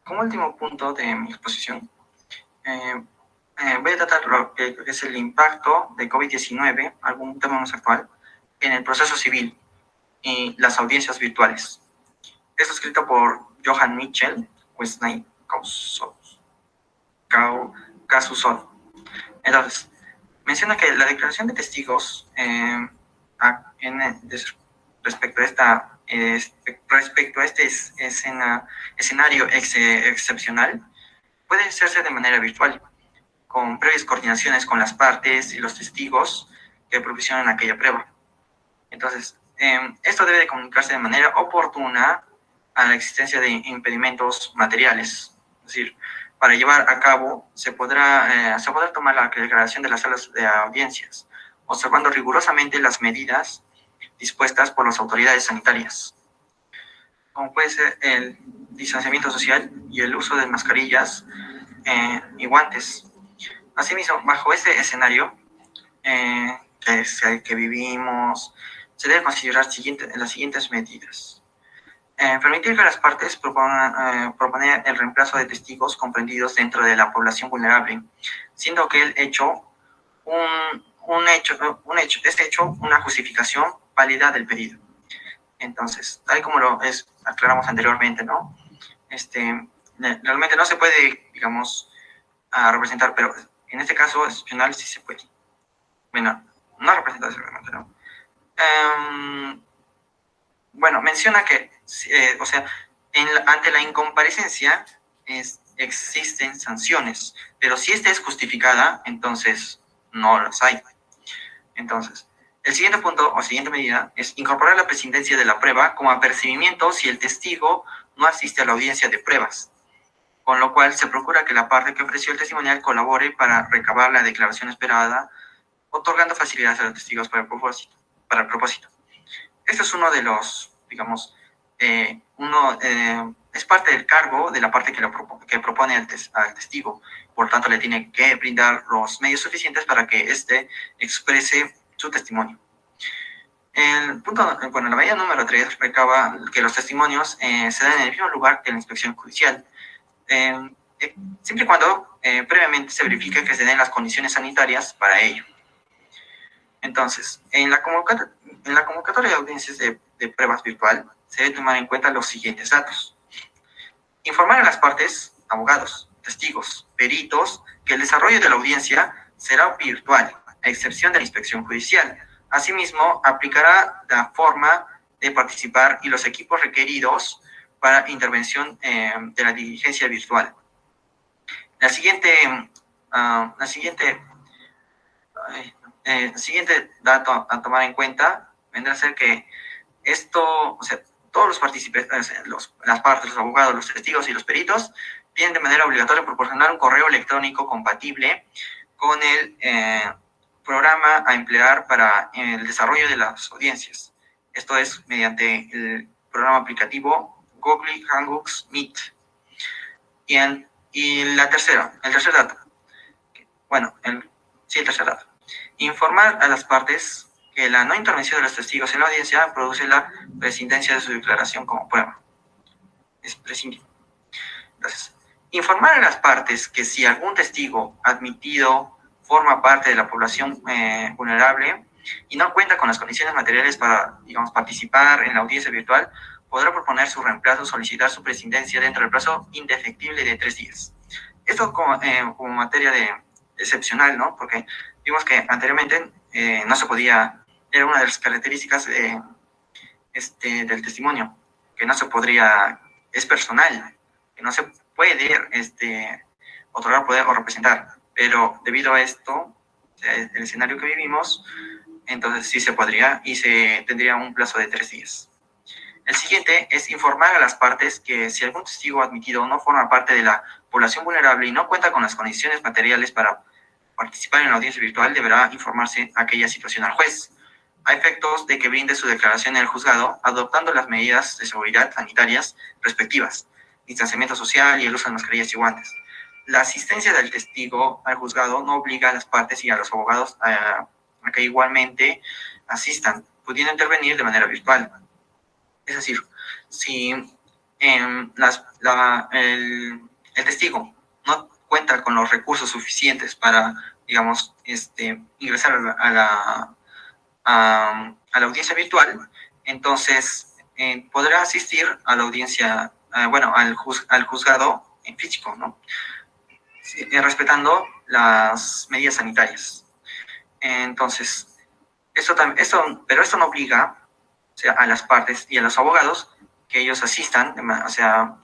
Speaker 2: Como último punto de mi exposición, voy a tratar lo que es el impacto de COVID-19, algún tema más actual, en el proceso civil y las audiencias virtuales. Esto escrito por Johan Mitchell, Wesley Casusol. Entonces, menciona que la declaración de testigos respecto a este escenario excepcional puede hacerse de manera virtual, con previas coordinaciones con las partes y los testigos que proporcionan aquella prueba. Entonces, esto debe de comunicarse de manera oportuna a la existencia de impedimentos materiales. Es decir, para llevar a cabo se podrá tomar la declaración de las salas de audiencias, observando rigurosamente las medidas dispuestas por las autoridades sanitarias, como puede ser el distanciamiento social y el uso de mascarillas y guantes. Asimismo, bajo este escenario que vivimos, se debe considerar las siguientes medidas. Permitir que las partes proponer el reemplazo de testigos comprendidos dentro de la población vulnerable, siendo aquel hecho este hecho una justificación válida del pedido. Entonces, tal como lo aclaramos anteriormente, ¿no? Realmente no se puede, digamos, representar, pero en este caso excepcional sí se puede. Bueno, no representar realmente, ¿no? Bueno, menciona que, ante la incomparecencia existen sanciones, pero si esta es justificada, entonces no las hay. Entonces, el siguiente punto o siguiente medida es incorporar la prescindencia de la prueba como apercibimiento si el testigo no asiste a la audiencia de pruebas, con lo cual se procura que la parte que ofreció el testimonial colabore para recabar la declaración esperada, otorgando facilidades a los testigos para el propósito. Esto es uno de los, digamos, es parte del cargo de la parte que propone al testigo. Por tanto, le tiene que brindar los medios suficientes para que éste exprese su testimonio. La medida número 3 recaba que los testimonios se dan en el mismo lugar que la inspección judicial, siempre y cuando previamente se verifique que se den las condiciones sanitarias para ello. Entonces, en la convocatoria de audiencias de pruebas virtual, se debe tomar en cuenta los siguientes datos. Informar a las partes, abogados, testigos, peritos, que el desarrollo de la audiencia será virtual, a excepción de la inspección judicial. Asimismo, aplicará la forma de participar y los equipos requeridos para intervención de la diligencia virtual. El siguiente dato a tomar en cuenta vendrá a ser que todos los participantes, las partes, los abogados, los testigos y los peritos tienen de manera obligatoria proporcionar un correo electrónico compatible con el programa a emplear para el desarrollo de las audiencias. Esto es mediante el programa aplicativo Google Hangouts Meet. El tercer dato. El tercer dato. Informar a las partes que la no intervención de los testigos en la audiencia produce la prescindencia de su declaración como prueba. Es prescindible. Entonces, informar a las partes que si algún testigo admitido forma parte de la población vulnerable y no cuenta con las condiciones materiales para, digamos, participar en la audiencia virtual, podrá proponer su reemplazo o solicitar su prescindencia dentro del plazo indefectible de 3 días. Esto como materia de excepcional, ¿no? Porque vimos que anteriormente no se podía, era una de las características del testimonio, que no se podría, es personal, que no se puede otorgar poder o representar, pero debido a esto, el escenario que vivimos, entonces sí se podría y se tendría un plazo de 3 días. El siguiente es informar a las partes que si algún testigo admitido no forma parte de la población vulnerable y no cuenta con las condiciones materiales para participar en la audiencia virtual, deberá informarse aquella situación al juez, a efectos de que brinde su declaración en el juzgado, adoptando las medidas de seguridad sanitarias respectivas, distanciamiento social y el uso de mascarillas y guantes. La asistencia del testigo al juzgado no obliga a las partes y a los abogados a que igualmente asistan, pudiendo intervenir de manera virtual. Es decir, si el testigo no cuenta con los recursos suficientes para, digamos, ingresar a la audiencia virtual, entonces podrá asistir a la audiencia, al juzgado en físico, ¿no? Respetando las medidas sanitarias. Entonces, pero esto no obliga, o sea, a las partes y a los abogados que ellos asistan, de manera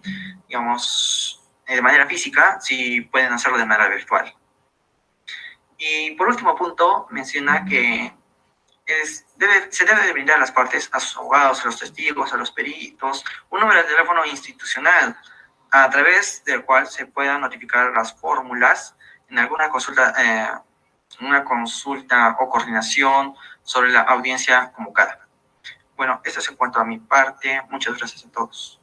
Speaker 2: física, si pueden hacerlo de manera virtual. Y por último punto, menciona que se debe de brindar a las partes, a sus abogados, a los testigos, a los peritos, un número de teléfono institucional a través del cual se puedan notificar las fórmulas en alguna consulta, una consulta o coordinación sobre la audiencia convocada. Bueno, esto es en cuanto a mi parte. Muchas gracias a todos.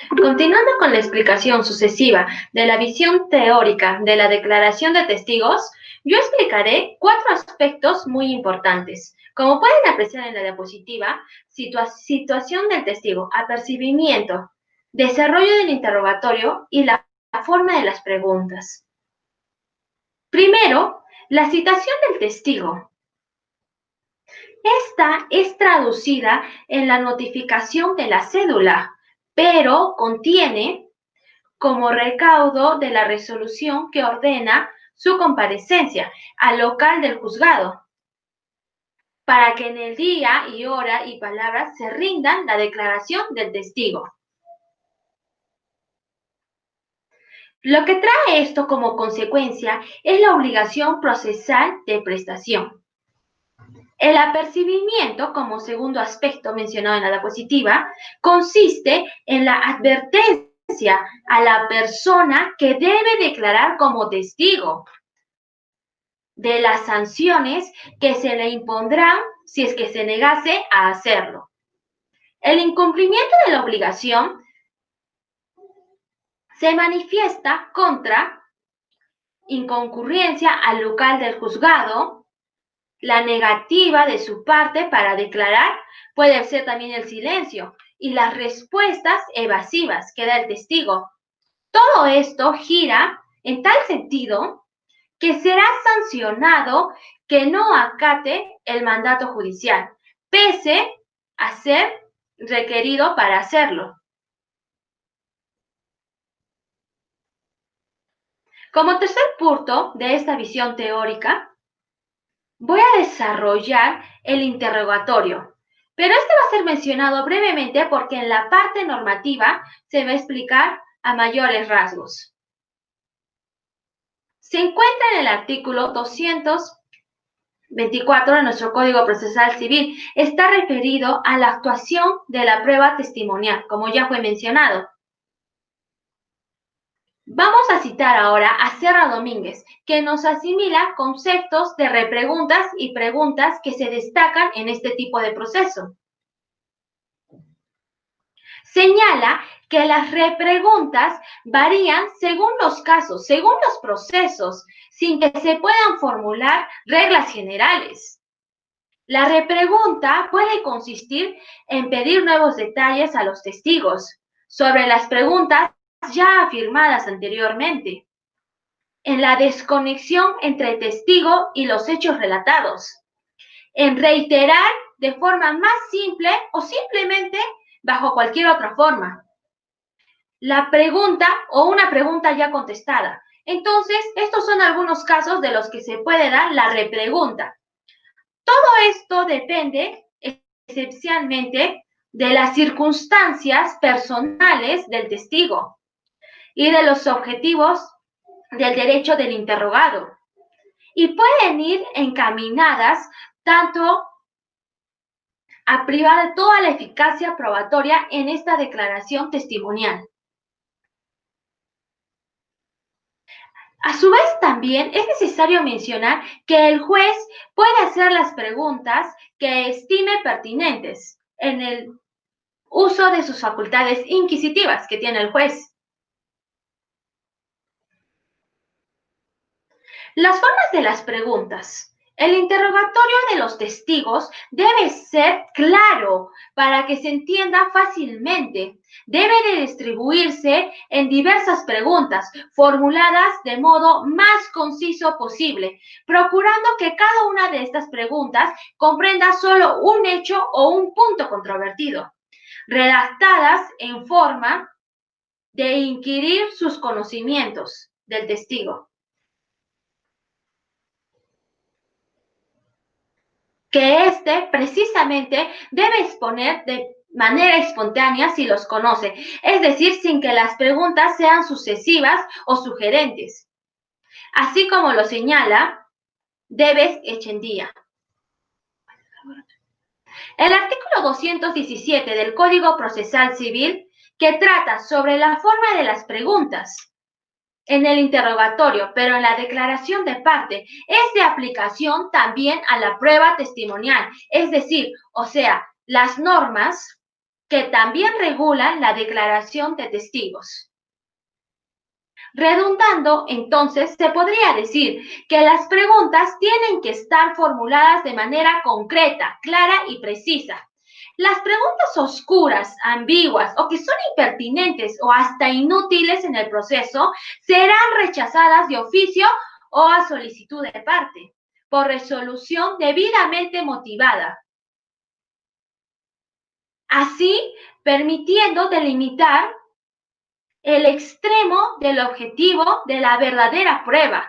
Speaker 3: Continuando con la explicación sucesiva de la visión teórica de la declaración de testigos, yo explicaré 4 aspectos muy importantes. Como pueden apreciar en la diapositiva, situación del testigo, apercibimiento, desarrollo del interrogatorio y la forma de las preguntas. Primero, la citación del testigo. Esta es traducida en la notificación de la cédula, pero contiene como recaudo de la resolución que ordena su comparecencia al local del juzgado, para que en el día y hora y palabras se rindan la declaración del testigo. Lo que trae esto como consecuencia es la obligación procesal de prestación. El apercibimiento, como segundo aspecto mencionado en la diapositiva, consiste en la advertencia a la persona que debe declarar como testigo de las sanciones que se le impondrán si es que se negase a hacerlo. El incumplimiento de la obligación se manifiesta contra inconcurrencia al local del juzgado, la negativa de su parte para declarar, puede ser también el silencio, y las respuestas evasivas que da el testigo. Todo esto gira en tal sentido que será sancionado que no acate el mandato judicial, pese a ser requerido para hacerlo. Como tercer punto de esta visión teórica, voy a desarrollar el interrogatorio, pero este va a ser mencionado brevemente porque en la parte normativa se va a explicar a mayores rasgos. Se encuentra en el artículo 224 de nuestro Código Procesal Civil. Está referido a la actuación de la prueba testimonial, como ya fue mencionado. Vamos a citar ahora a Serra Domínguez, que nos asimila conceptos de repreguntas y preguntas que se destacan en este tipo de proceso. Señala que las repreguntas varían según los casos, según los procesos, sin que se puedan formular reglas generales. La repregunta puede consistir en pedir nuevos detalles a los testigos sobre las preguntas ya afirmadas anteriormente, en la desconexión entre el testigo y los hechos relatados, en reiterar de forma más simple o simplemente bajo cualquier otra forma la pregunta o una pregunta ya contestada. Entonces, estos son algunos casos de los que se puede dar la repregunta. Todo esto depende esencialmente de las circunstancias personales del testigo y de los objetivos del derecho del interrogado. Y pueden ir encaminadas tanto a privar de toda la eficacia probatoria en esta declaración testimonial. A su vez, también es necesario mencionar que el juez puede hacer las preguntas que estime pertinentes en el uso de sus facultades inquisitivas que tiene el juez. Las formas de las preguntas. El interrogatorio de los testigos debe ser claro para que se entienda fácilmente. Debe de distribuirse en diversas preguntas formuladas de modo más conciso posible, procurando que cada una de estas preguntas comprenda solo un hecho o un punto controvertido, redactadas en forma de inquirir sus conocimientos del testigo, que éste precisamente debe exponer de manera espontánea si los conoce, es decir, sin que las preguntas sean sucesivas o sugerentes. Así como lo señala Debes Echendía. El artículo 217 del Código Procesal Civil, que trata sobre la forma de las preguntas en el interrogatorio, pero en la declaración de parte, es de aplicación también a la prueba testimonial, es decir, o sea, las normas que también regulan la declaración de testigos. Redundando, entonces, se podría decir que las preguntas tienen que estar formuladas de manera concreta, clara y precisa. Las preguntas oscuras, ambiguas o que son impertinentes o hasta inútiles en el proceso serán rechazadas de oficio o a solicitud de parte, por resolución debidamente motivada. Así, permitiendo delimitar el extremo del objetivo de la verdadera prueba.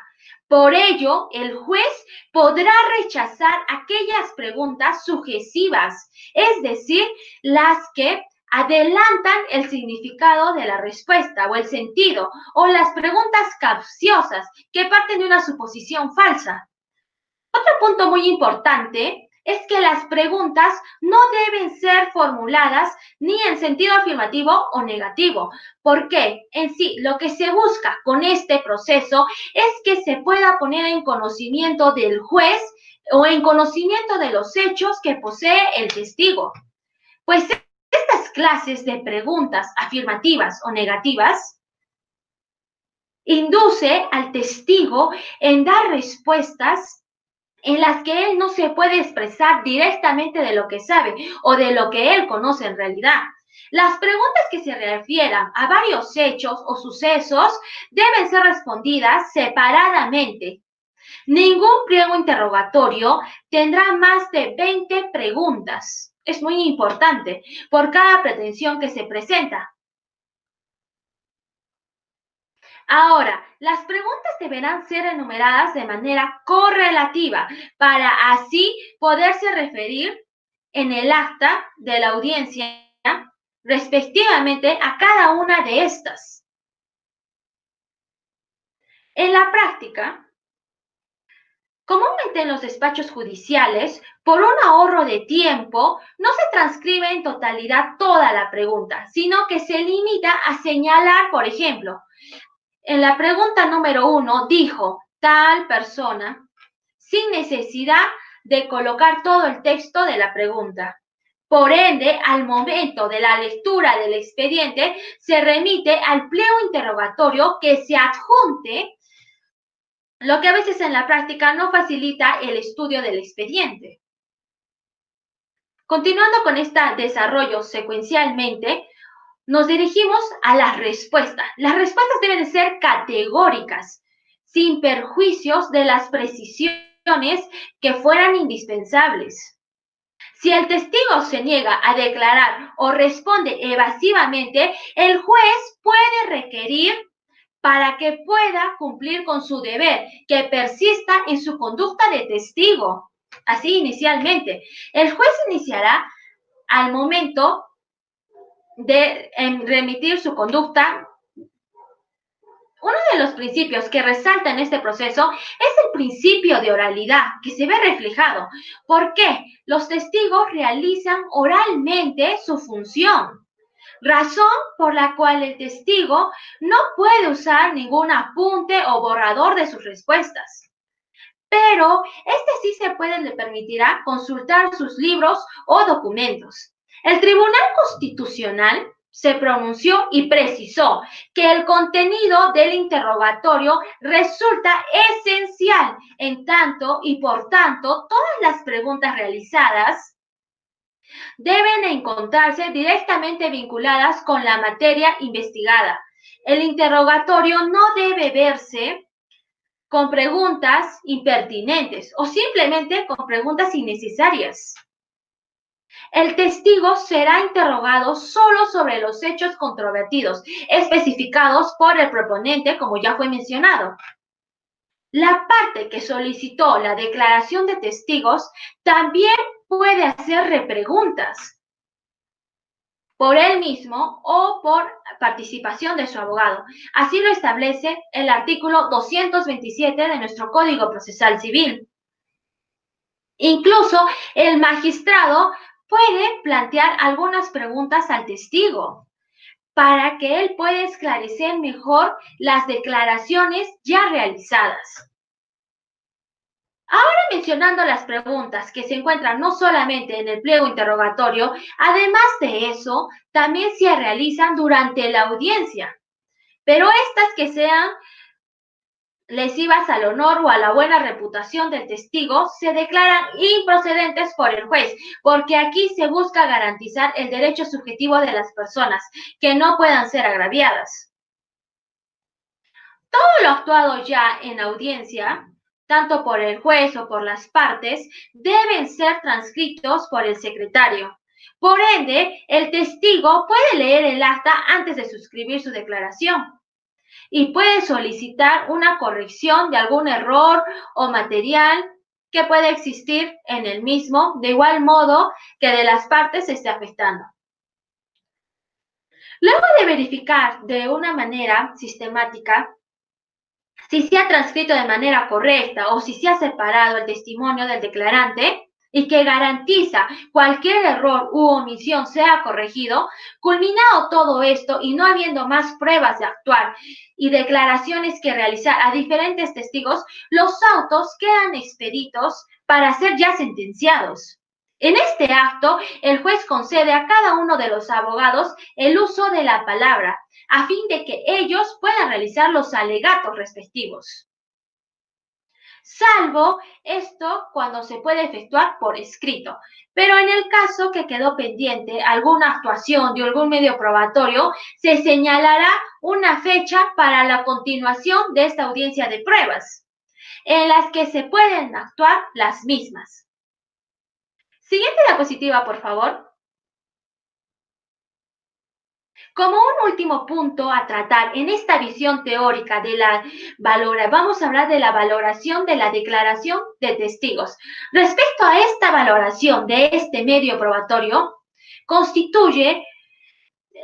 Speaker 3: Por ello, el juez podrá rechazar aquellas preguntas sugesivas, es decir, las que adelantan el significado de la respuesta o el sentido, o las preguntas capciosas que parten de una suposición falsa. Otro punto muy importante es que las preguntas no deben ser formuladas ni en sentido afirmativo o negativo, porque en sí lo que se busca con este proceso es que se pueda poner en conocimiento del juez o en conocimiento de los hechos que posee el testigo. Pues estas clases de preguntas afirmativas o negativas induce al testigo en dar respuestas en las que él no se puede expresar directamente de lo que sabe o de lo que él conoce en realidad. Las preguntas que se refieran a varios hechos o sucesos deben ser respondidas separadamente. Ningún pliego interrogatorio tendrá más de 20 preguntas. Es muy importante por cada pretensión que se presenta. Ahora, las preguntas deberán ser enumeradas de manera correlativa para así poderse referir en el acta de la audiencia respectivamente a cada una de estas. En la práctica, comúnmente en los despachos judiciales, por un ahorro de tiempo, no se transcribe en totalidad toda la pregunta, sino que se limita a señalar, por ejemplo, en la pregunta número 1 dijo tal persona, sin necesidad de colocar todo el texto de la pregunta. Por ende, al momento de la lectura del expediente, se remite al pliego interrogatorio que se adjunte, lo que a veces en la práctica no facilita el estudio del expediente. Continuando con este desarrollo secuencialmente, nos dirigimos a las respuestas. Las respuestas deben de ser categóricas, sin perjuicios de las precisiones que fueran indispensables. Si el testigo se niega a declarar o responde evasivamente, el juez puede requerir para que pueda cumplir con su deber, que persista en su conducta de testigo. Así inicialmente, el juez iniciará al momento de remitir su conducta. Uno de los principios que resalta en este proceso es el principio de oralidad, que se ve reflejado. ¿Por qué? Los testigos realizan oralmente su función, razón por la cual el testigo no puede usar ningún apunte o borrador de sus respuestas. Pero sí le permitirá consultar sus libros o documentos. El Tribunal Constitucional se pronunció y precisó que el contenido del interrogatorio resulta esencial, en tanto y por tanto todas las preguntas realizadas deben encontrarse directamente vinculadas con la materia investigada. El interrogatorio no debe verse con preguntas impertinentes o simplemente con preguntas innecesarias. El testigo será interrogado solo sobre los hechos controvertidos, especificados por el proponente, como ya fue mencionado. La parte que solicitó la declaración de testigos también puede hacer repreguntas por él mismo o por participación de su abogado. Así lo establece el artículo 227 de nuestro Código Procesal Civil. Incluso el magistrado puede plantear algunas preguntas al testigo para que él pueda esclarecer mejor las declaraciones ya realizadas. Ahora mencionando las preguntas que se encuentran no solamente en el pliego interrogatorio, además de eso, también se realizan durante la audiencia, pero estas que sean lesivas al honor o a la buena reputación del testigo se declaran improcedentes por el juez, porque aquí se busca garantizar el derecho subjetivo de las personas, que no puedan ser agraviadas. Todo lo actuado ya en audiencia, tanto por el juez o por las partes, deben ser transcritos por el secretario. Por ende, el testigo puede leer el acta antes de suscribir su declaración y puede solicitar una corrección de algún error o material que puede existir en el mismo, de igual modo que de las partes se esté afectando. Luego de verificar de una manera sistemática si se ha transcrito de manera correcta o si se ha separado el testimonio del declarante y que garantiza cualquier error u omisión sea corregido, culminado todo esto y no habiendo más pruebas de actuar y declaraciones que realizar a diferentes testigos, los autos quedan expeditos para ser ya sentenciados. En este acto, el juez concede a cada uno de los abogados el uso de la palabra, a fin de que ellos puedan realizar los alegatos respectivos. Salvo esto cuando se puede efectuar por escrito. Pero en el caso que quedó pendiente alguna actuación de algún medio probatorio, se señalará una fecha para la continuación de esta audiencia de pruebas, en las que se pueden actuar las mismas. Siguiente diapositiva, por favor. Como un último punto a tratar en esta visión teórica de la vamos a hablar de la valoración de la declaración de testigos. Respecto a esta valoración de este medio probatorio, constituye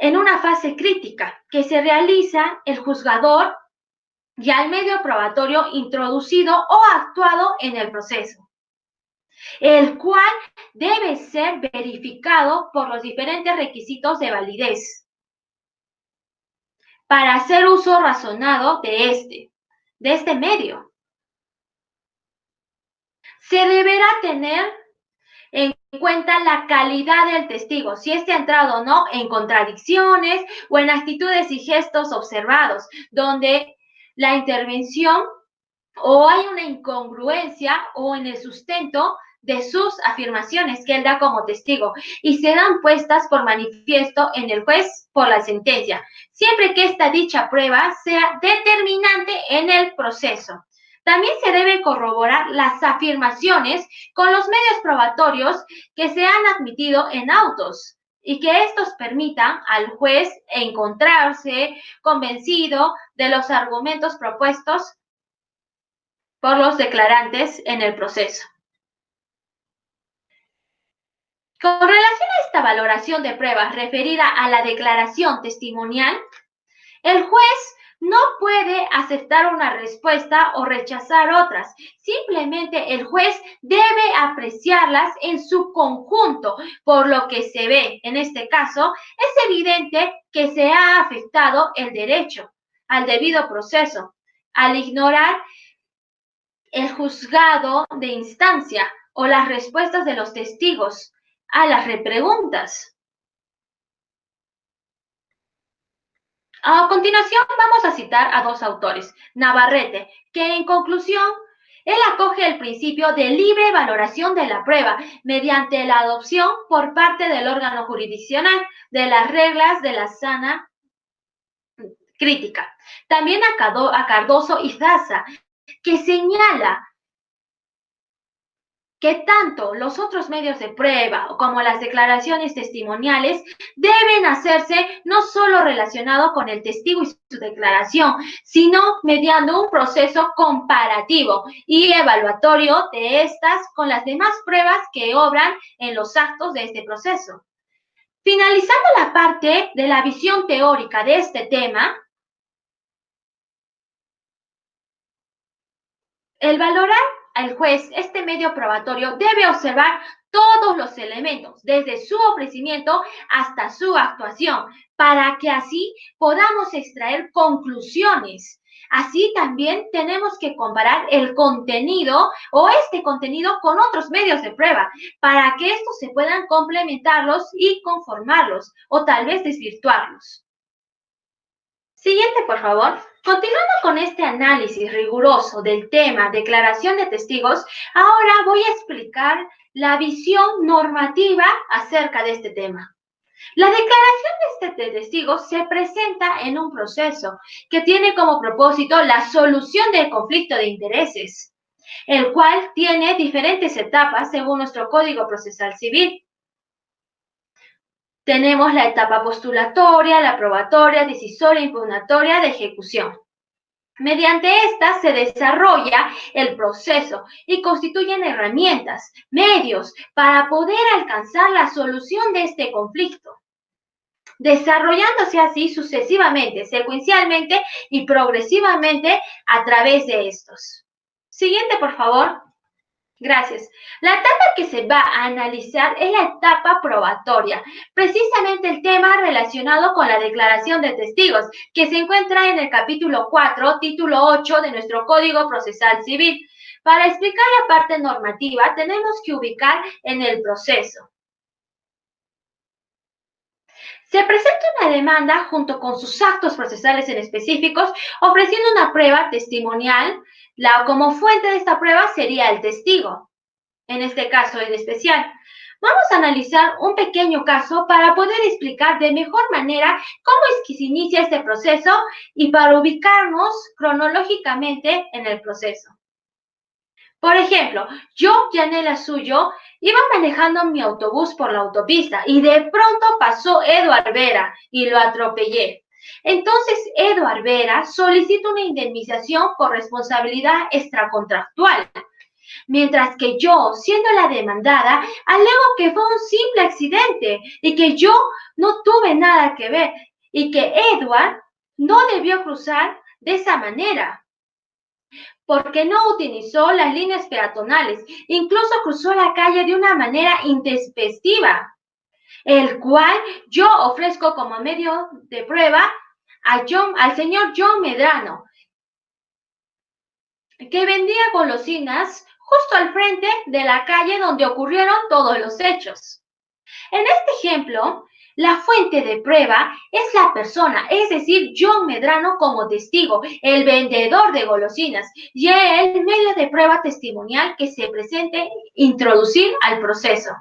Speaker 3: en una fase crítica que se realiza el juzgador y al medio probatorio introducido o actuado en el proceso, el cual debe ser verificado por los diferentes requisitos de validez para hacer uso razonado de este medio. Se deberá tener en cuenta la calidad del testigo, si este ha entrado o no en contradicciones o en actitudes y gestos observados, donde la intervención o hay una incongruencia o en el sustento de sus afirmaciones que él da como testigo y serán puestas por manifiesto en el juez por la sentencia, siempre que esta dicha prueba sea determinante en el proceso. También se debe corroborar las afirmaciones con los medios probatorios que se han admitido en autos y que estos permitan al juez encontrarse convencido de los argumentos propuestos por los declarantes en el proceso. Con relación a esta valoración de pruebas referida a la declaración testimonial, el juez no puede aceptar una respuesta o rechazar otras. Simplemente el juez debe apreciarlas en su conjunto. Por lo que se ve en este caso, es evidente que se ha afectado el derecho al debido proceso al ignorar el juzgado de instancia o las respuestas de los testigos a las repreguntas. A continuación vamos a citar a dos autores, Navarrete, que en conclusión, él acoge el principio de libre valoración de la prueba mediante la adopción por parte del órgano jurisdiccional de las reglas de la sana crítica. También a Cardoso y Daza, que señala que tanto los otros medios de prueba como las declaraciones testimoniales deben hacerse no solo relacionado con el testigo y su declaración, sino mediante un proceso comparativo y evaluatorio de estas con las demás pruebas que obran en los actos de este proceso. Finalizando la parte de la visión teórica de este tema, el valorar el juez, este medio probatorio, debe observar todos los elementos, desde su ofrecimiento hasta su actuación, para que así podamos extraer conclusiones. Así también tenemos que comparar el contenido o este contenido con otros medios de prueba para que estos se puedan complementarlos y conformarlos o tal vez desvirtuarlos. Siguiente, por favor. Continuando con este análisis riguroso del tema declaración de testigos, ahora voy a explicar la visión normativa acerca de este tema. La declaración de testigos se presenta en un proceso que tiene como propósito la solución del conflicto de intereses, el cual tiene diferentes etapas según nuestro Código Procesal Civil. Tenemos la etapa postulatoria, la probatoria, decisoria, impugnatoria, de ejecución. Mediante esta se desarrolla el proceso y constituyen herramientas, medios para poder alcanzar la solución de este conflicto, desarrollándose así sucesivamente, secuencialmente y progresivamente a través de estos. Siguiente, por favor. Gracias. La etapa que se va a analizar es la etapa probatoria, precisamente el tema relacionado con la declaración de testigos, que se encuentra en el capítulo 4, título 8 de nuestro Código Procesal Civil. Para explicar la parte normativa, tenemos que ubicar en el proceso. Se presenta una demanda junto con sus actos procesales en específicos, ofreciendo una prueba testimonial. Como fuente de esta prueba sería el testigo, en este caso en especial. Vamos a analizar un pequeño caso para poder explicar de mejor manera cómo es que se inicia este proceso y para ubicarnos cronológicamente en el proceso. Por ejemplo, yo, Yanela Suyo, iba manejando mi autobús por la autopista y de pronto pasó Eduard Vera y lo atropellé. Entonces, Eduard Vera solicita una indemnización por responsabilidad extracontractual, mientras que yo, siendo la demandada, alego que fue un simple accidente y que yo no tuve nada que ver y que Eduard no debió cruzar de esa manera, porque no utilizó las líneas peatonales, incluso cruzó la calle de una manera intempestiva, el cual yo ofrezco como medio de prueba al señor John Medrano, que vendía golosinas justo al frente de la calle donde ocurrieron todos los hechos. En este ejemplo, la fuente de prueba es la persona, es decir, John Medrano como testigo, el vendedor de golosinas, y el medio de prueba testimonial que se presente introducir al proceso.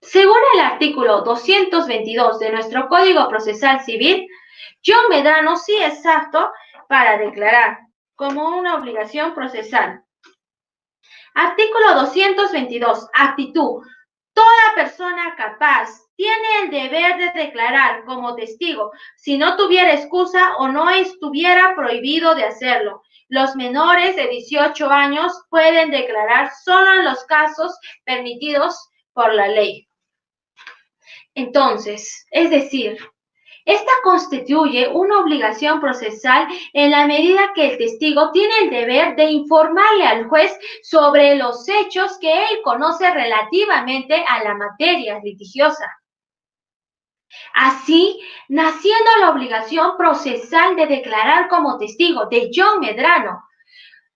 Speaker 3: Según el artículo 222 de nuestro Código Procesal Civil, John Medrano sí es apto para declarar como una obligación procesal. Artículo 222. Actitud. Toda persona capaz tiene el deber de declarar como testigo si no tuviera excusa o no estuviera prohibido de hacerlo. Los menores de 18 años pueden declarar solo en los casos permitidos por la ley. Entonces, es decir, esta constituye una obligación procesal en la medida que el testigo tiene el deber de informarle al juez sobre los hechos que él conoce relativamente a la materia litigiosa. Así, naciendo la obligación procesal de declarar como testigo de John Medrano.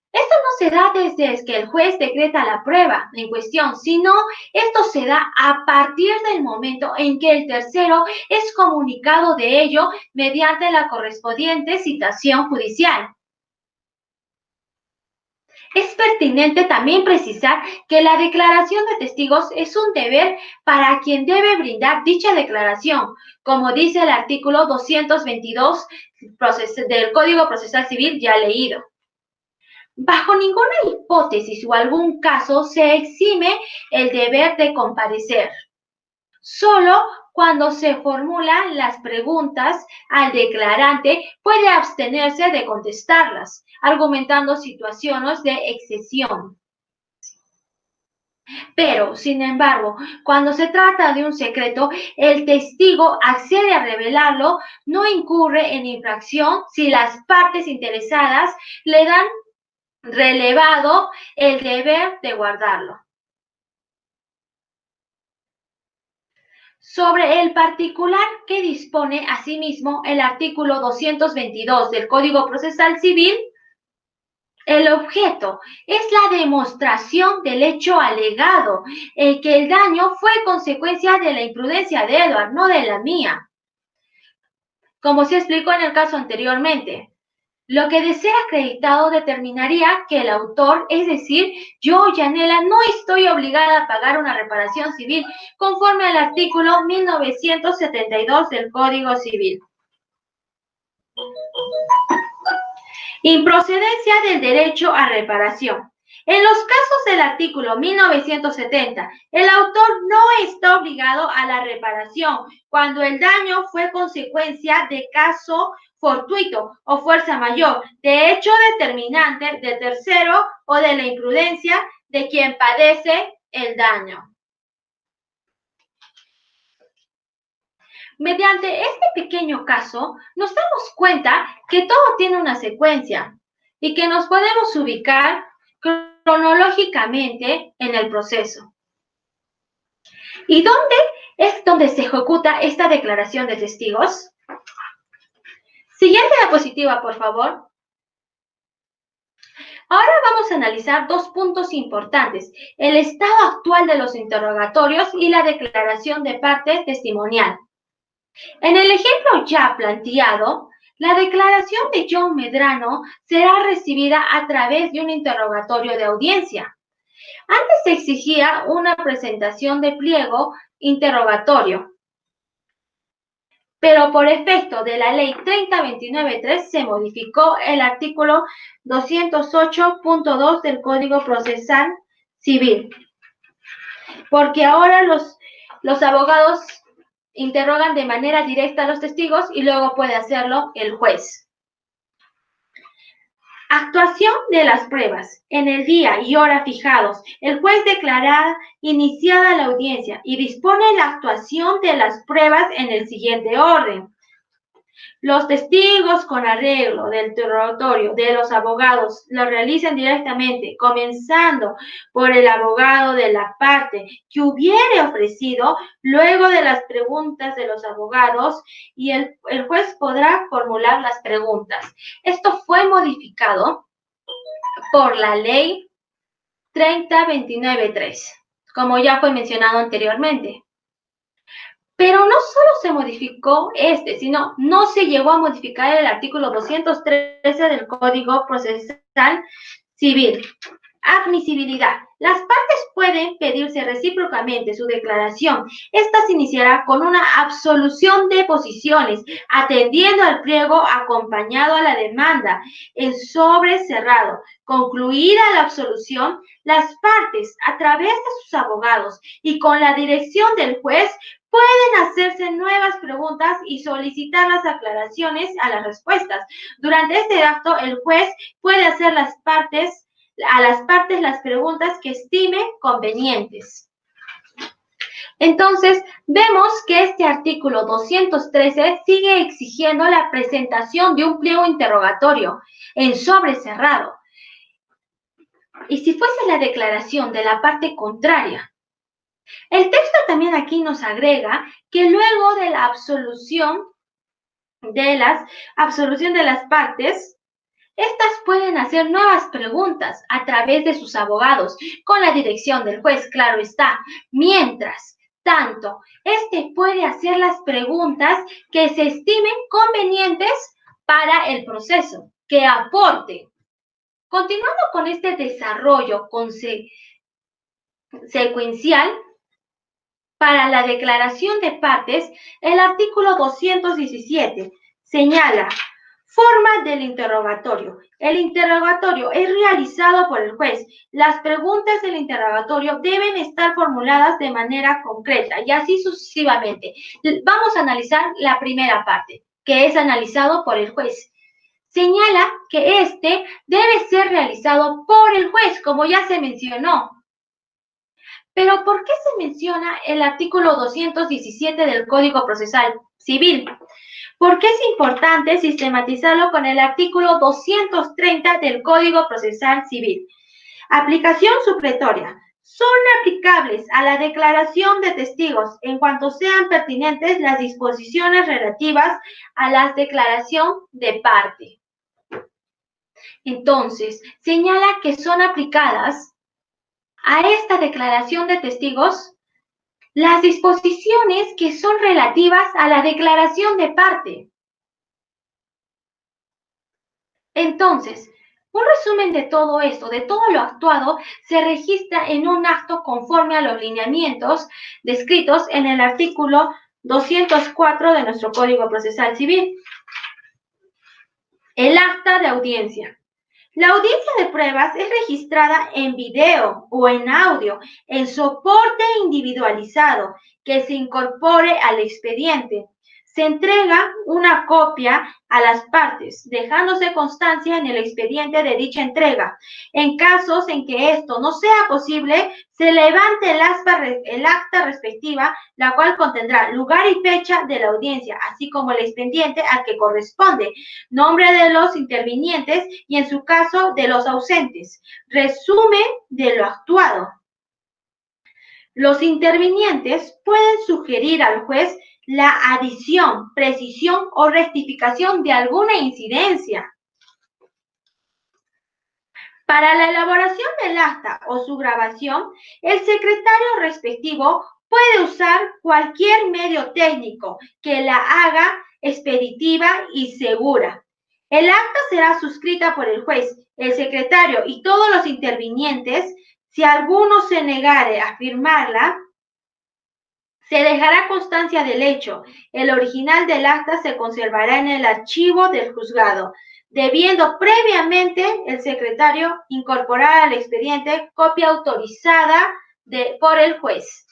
Speaker 3: Esto no se da desde que el juez decreta la prueba en cuestión, sino esto se da a partir del momento en que el tercero es comunicado de ello mediante la correspondiente citación judicial. Es pertinente también precisar que la declaración de testigos es un deber para quien debe brindar dicha declaración, como dice el artículo 222 del Código Procesal Civil ya leído. Bajo ninguna hipótesis o algún caso se exime el deber de comparecer. Solo cuando se formulan las preguntas al declarante puede abstenerse de contestarlas, argumentando situaciones de excesión. Pero, sin embargo, cuando se trata de un secreto, el testigo accede a revelarlo, no incurre en infracción si las partes interesadas le dan relevado el deber de guardarlo. Sobre el particular que dispone asimismo el artículo 222 del Código Procesal Civil, el objeto es la demostración del hecho alegado, que el daño fue consecuencia de la imprudencia de Edward, no de la mía. Como se explicó en el caso anteriormente, lo que de ser acreditado determinaría que el autor, es decir, yo, Yanela, no estoy obligada a pagar una reparación civil conforme al artículo 1972 del Código Civil. Improcedencia del derecho a reparación. En los casos del artículo 1970, el autor no está obligado a la reparación cuando el daño fue consecuencia de caso fortuito o fuerza mayor, de hecho determinante de tercero o de la imprudencia de quien padece el daño. Mediante este pequeño caso, nos damos cuenta que todo tiene una secuencia y que nos podemos ubicar cronológicamente en el proceso. ¿Y dónde es donde se ejecuta esta declaración de testigos? Siguiente diapositiva, por favor. Ahora vamos a analizar dos puntos importantes: el estado actual de los interrogatorios y la declaración de parte testimonial. En el ejemplo ya planteado, la declaración de John Medrano será recibida a través de un interrogatorio de audiencia. Antes se exigía una presentación de pliego interrogatorio, pero por efecto de la ley 3029-3 se modificó el artículo 208.2 del Código Procesal Civil, porque ahora los abogados interrogan de manera directa a los testigos y luego puede hacerlo el juez. Actuación de las pruebas. En el día y hora fijados, el juez declara iniciada la audiencia y dispone la actuación de las pruebas en el siguiente orden. Los testigos, con arreglo del interrogatorio de los abogados, lo realizan directamente, comenzando por el abogado de la parte que hubiere ofrecido, luego de las preguntas de los abogados, y el juez podrá formular las preguntas. Esto fue modificado por la ley 3029-3, como ya fue mencionado anteriormente. Pero no solo se modificó sino no se llegó a modificar el artículo 213 del Código Procesal Civil. Admisibilidad. Las partes pueden pedirse recíprocamente su declaración. Esta se iniciará con una absolución de posiciones, atendiendo al pliego acompañado a la demanda en sobre cerrado. Concluida la absolución, las partes, a través de sus abogados y con la dirección del juez, pueden hacerse nuevas preguntas y solicitar las aclaraciones a las respuestas. Durante este acto, el juez puede hacer a las partes las preguntas que estime convenientes. Entonces, vemos que este artículo 213 sigue exigiendo la presentación de un pliego interrogatorio en sobre cerrado. Y si fuese la declaración de la parte contraria, el texto también aquí nos agrega que luego de la absolución de las partes, estas pueden hacer nuevas preguntas a través de sus abogados, con la dirección del juez, claro está. Mientras tanto, puede hacer las preguntas que se estimen convenientes para el proceso, que aporten. Continuando con este desarrollo secuencial, para la declaración de partes, el artículo 217 señala forma del interrogatorio. El interrogatorio es realizado por el juez. Las preguntas del interrogatorio deben estar formuladas de manera concreta y así sucesivamente. Vamos a analizar la primera parte, que es analizado por el juez. Señala que debe ser realizado por el juez, como ya se mencionó. Pero ¿por qué se menciona el artículo 217 del Código Procesal Civil? ¿Por qué es importante sistematizarlo con el artículo 230 del Código Procesal Civil? Aplicación supletoria. Son aplicables a la declaración de testigos en cuanto sean pertinentes las disposiciones relativas a la declaración de parte. Entonces, señala que son aplicadas a esta declaración de testigos las disposiciones que son relativas a la declaración de parte. Entonces, un resumen de todo esto, de todo lo actuado, se registra en un acto conforme a los lineamientos descritos en el artículo 204 de nuestro Código Procesal Civil. El acta de audiencia. La audiencia de pruebas es registrada en video o en audio, en soporte individualizado que se incorpore al expediente. Se entrega una copia a las partes, dejándose constancia en el expediente de dicha entrega. En casos en que esto no sea posible, se levante el acta respectiva, la cual contendrá lugar y fecha de la audiencia, así como el expediente al que corresponde, nombre de los intervinientes y, en su caso, de los ausentes. Resumen de lo actuado. Los intervinientes pueden sugerir al juez la adición, precisión o rectificación de alguna incidencia. Para la elaboración del acta o su grabación, el secretario respectivo puede usar cualquier medio técnico que la haga expeditiva y segura. El acta será suscrita por el juez, el secretario y todos los intervinientes. Si alguno se negare a firmarla, se dejará constancia del hecho. El original del acta se conservará en el archivo del juzgado, debiendo previamente el secretario incorporar al expediente copia autorizada por el juez.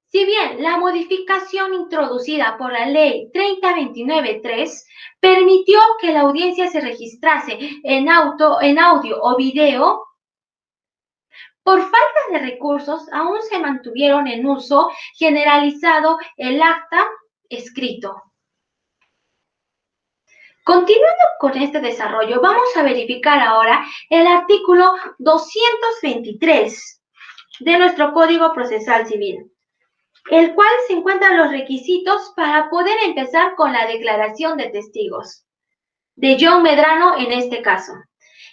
Speaker 3: Si bien la modificación introducida por la Ley 3029-3 permitió que la audiencia se registrase en audio o video, por falta de recursos aún se mantuvieron en uso generalizado el acta escrito. Continuando con este desarrollo, vamos a verificar ahora el artículo 223 de nuestro Código Procesal Civil, el cual se encuentran los requisitos para poder empezar con la declaración de testigos, de John Medrano en este caso.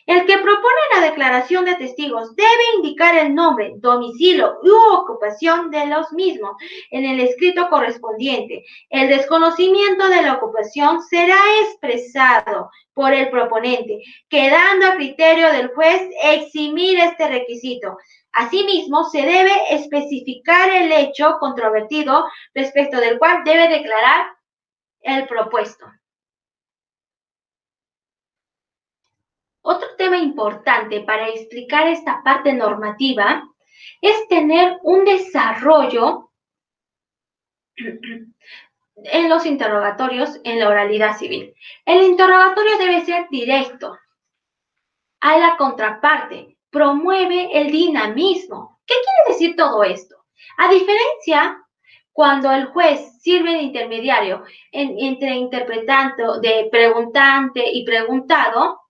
Speaker 3: El que propone la declaración de testigos debe indicar el nombre, domicilio u ocupación de los mismos en el escrito correspondiente. El desconocimiento de la ocupación será expresado por el proponente, quedando a criterio del juez eximir este requisito. Asimismo, se debe especificar el hecho controvertido respecto del cual debe declarar el propuesto. Otro tema importante para explicar esta parte normativa es tener un desarrollo en los interrogatorios en la oralidad civil. El interrogatorio debe ser directo a la contraparte, promueve el dinamismo. ¿Qué quiere decir todo esto? A diferencia, cuando el juez sirve de intermediario entre interpretante, de preguntante y preguntado,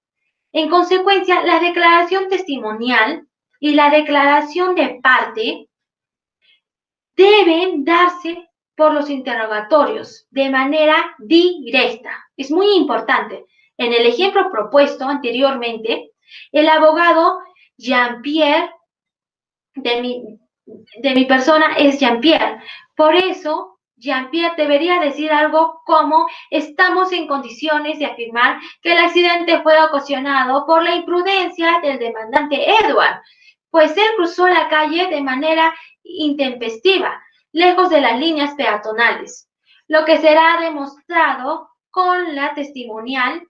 Speaker 3: en consecuencia, la declaración testimonial y la declaración de parte deben darse por los interrogatorios de manera directa. Es muy importante. En el ejemplo propuesto anteriormente, el abogado Jean-Pierre, de mi persona es Jean-Pierre. Por eso, Jean-Pierre debería decir algo como: estamos en condiciones de afirmar que el accidente fue ocasionado por la imprudencia del demandante Edward, pues él cruzó la calle de manera intempestiva, lejos de las líneas peatonales, lo que será demostrado con la testimonial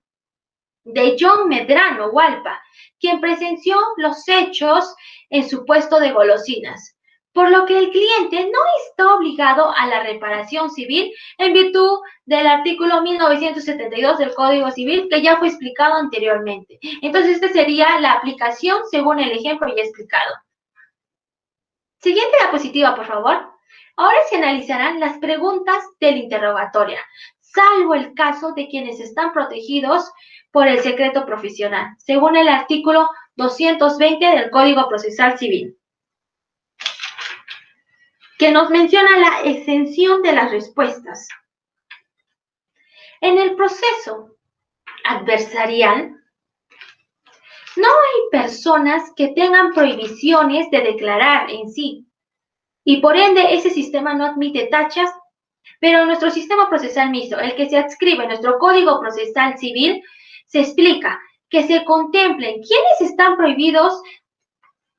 Speaker 3: de John Medrano Hualpa, quien presenció los hechos en su puesto de golosinas, por lo que el cliente no está obligado a la reparación civil en virtud del artículo 1972 del Código Civil, que ya fue explicado anteriormente. Entonces, esta sería la aplicación según el ejemplo ya explicado. Siguiente diapositiva, por favor. Ahora se analizarán las preguntas del interrogatorio, salvo el caso de quienes están protegidos por el secreto profesional, según el artículo 220 del Código Procesal Civil, que nos menciona la exención de las respuestas. En el proceso adversarial, no hay personas que tengan prohibiciones de declarar en sí, y por ende ese sistema no admite tachas, pero nuestro sistema procesal mixto, el que se adscribe en nuestro Código Procesal Civil, se explica que se contemplen quiénes están prohibidos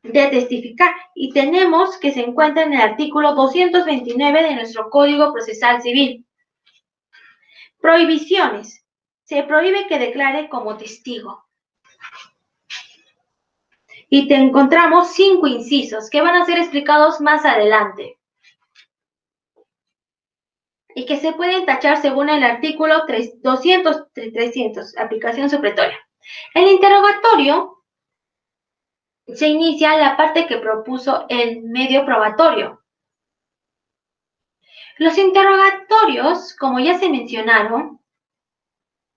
Speaker 3: de testificar, y tenemos que se encuentra en el artículo 229 de nuestro Código Procesal Civil. Prohibiciones. Se prohíbe que declare como testigo. Y te encontramos 5 incisos que van a ser explicados más adelante y que se pueden tachar según el artículo 300, aplicación supletoria. El interrogatorio se inicia en la parte que propuso el medio probatorio. Los interrogatorios, como ya se mencionaron,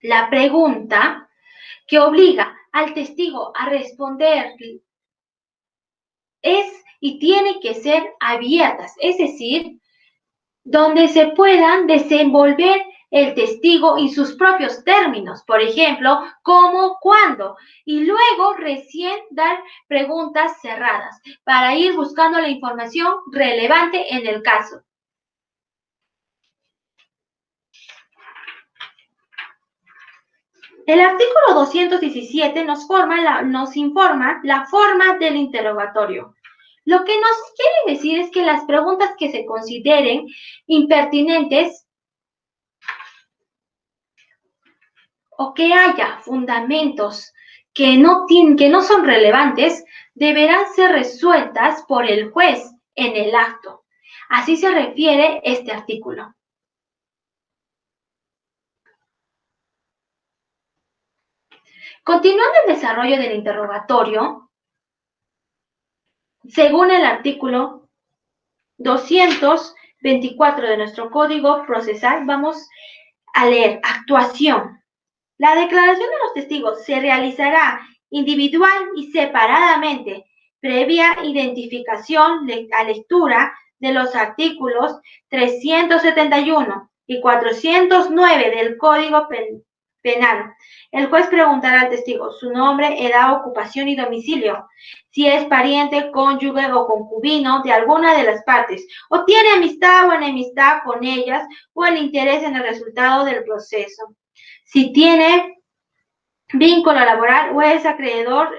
Speaker 3: la pregunta que obliga al testigo a responder es y tiene que ser abiertas, es decir, donde se puedan desenvolver el testigo y sus propios términos, por ejemplo, cómo, cuándo, y luego recién dar preguntas cerradas para ir buscando la información relevante en el caso. El artículo 217 nos informa la forma del interrogatorio. Lo que nos quiere decir es que las preguntas que se consideren impertinentes o que haya fundamentos que no son relevantes, deberán ser resueltas por el juez en el acto. Así se refiere este artículo. Continuando el desarrollo del interrogatorio, según el artículo 224 de nuestro Código Procesal, vamos a leer actuación. La declaración de los testigos se realizará individual y separadamente, previa identificación a lectura de los artículos 371 y 409 del Código Penal. El juez preguntará al testigo su nombre, edad, ocupación y domicilio, si es pariente, cónyuge o concubino de alguna de las partes, o tiene amistad o enemistad con ellas, o el interés en el resultado del proceso. Si tiene vínculo laboral o es acreedor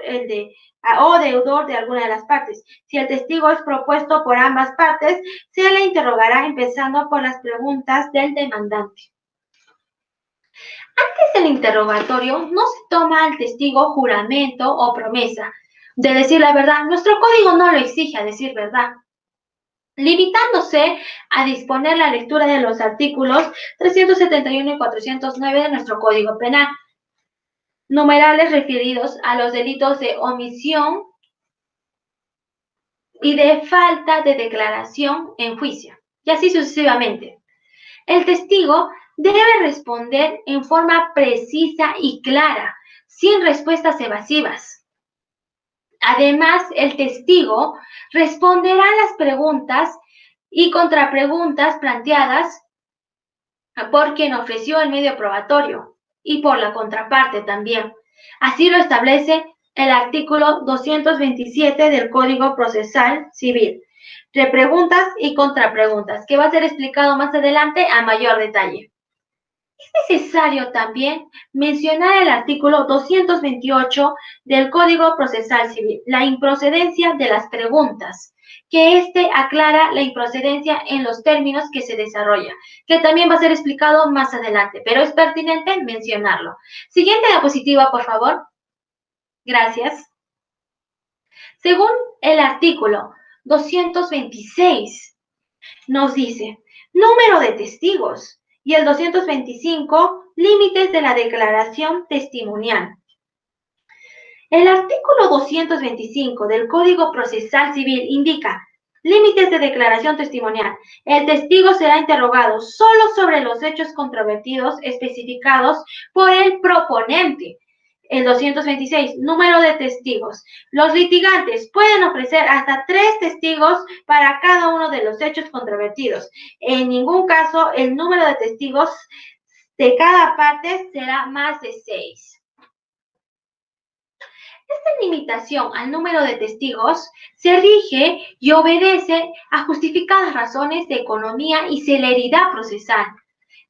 Speaker 3: o deudor de alguna de las partes. Si el testigo es propuesto por ambas partes, se le interrogará empezando por las preguntas del demandante. Antes del interrogatorio, no se toma al testigo juramento o promesa de decir la verdad. Nuestro código no lo exige a decir verdad, limitándose a disponer la lectura de los artículos 371 y 409 de nuestro Código Penal, numerales referidos a los delitos de omisión y de falta de declaración en juicio, y así sucesivamente. El testigo debe responder en forma precisa y clara, sin respuestas evasivas. Además, el testigo responderá a las preguntas y contrapreguntas planteadas por quien ofreció el medio probatorio y por la contraparte también. Así lo establece el artículo 227 del Código Procesal Civil. Repreguntas y contrapreguntas, que va a ser explicado más adelante a mayor detalle. Es necesario también mencionar el artículo 228 del Código Procesal Civil, la improcedencia de las preguntas, que éste aclara la improcedencia en los términos que se desarrolla, que también va a ser explicado más adelante, pero es pertinente mencionarlo. Siguiente diapositiva, por favor. Gracias. Según el artículo 226, nos dice número de testigos, y el 225, límites de la declaración testimonial. El artículo 225 del Código Procesal Civil indica Límites de declaración testimonial. El testigo será interrogado solo sobre los hechos controvertidos especificados por el proponente. El 226, número de testigos. Los litigantes pueden ofrecer hasta 3 testigos para cada uno de los hechos controvertidos. En ningún caso, el número de testigos de cada parte será más de 6. Esta limitación al número de testigos se rige y obedece a justificadas razones de economía y celeridad procesal.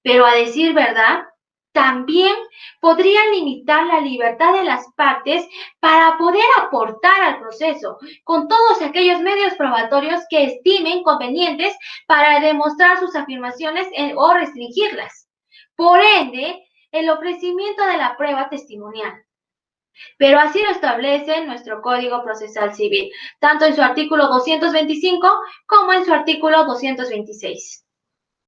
Speaker 3: Pero a decir verdad, también podría limitar la libertad de las partes para poder aportar al proceso con todos aquellos medios probatorios que estimen convenientes para demostrar sus afirmaciones o restringirlas. Por ende, el ofrecimiento de la prueba testimonial. Pero así lo establece nuestro Código Procesal Civil, tanto en su artículo 225 como en su artículo 226.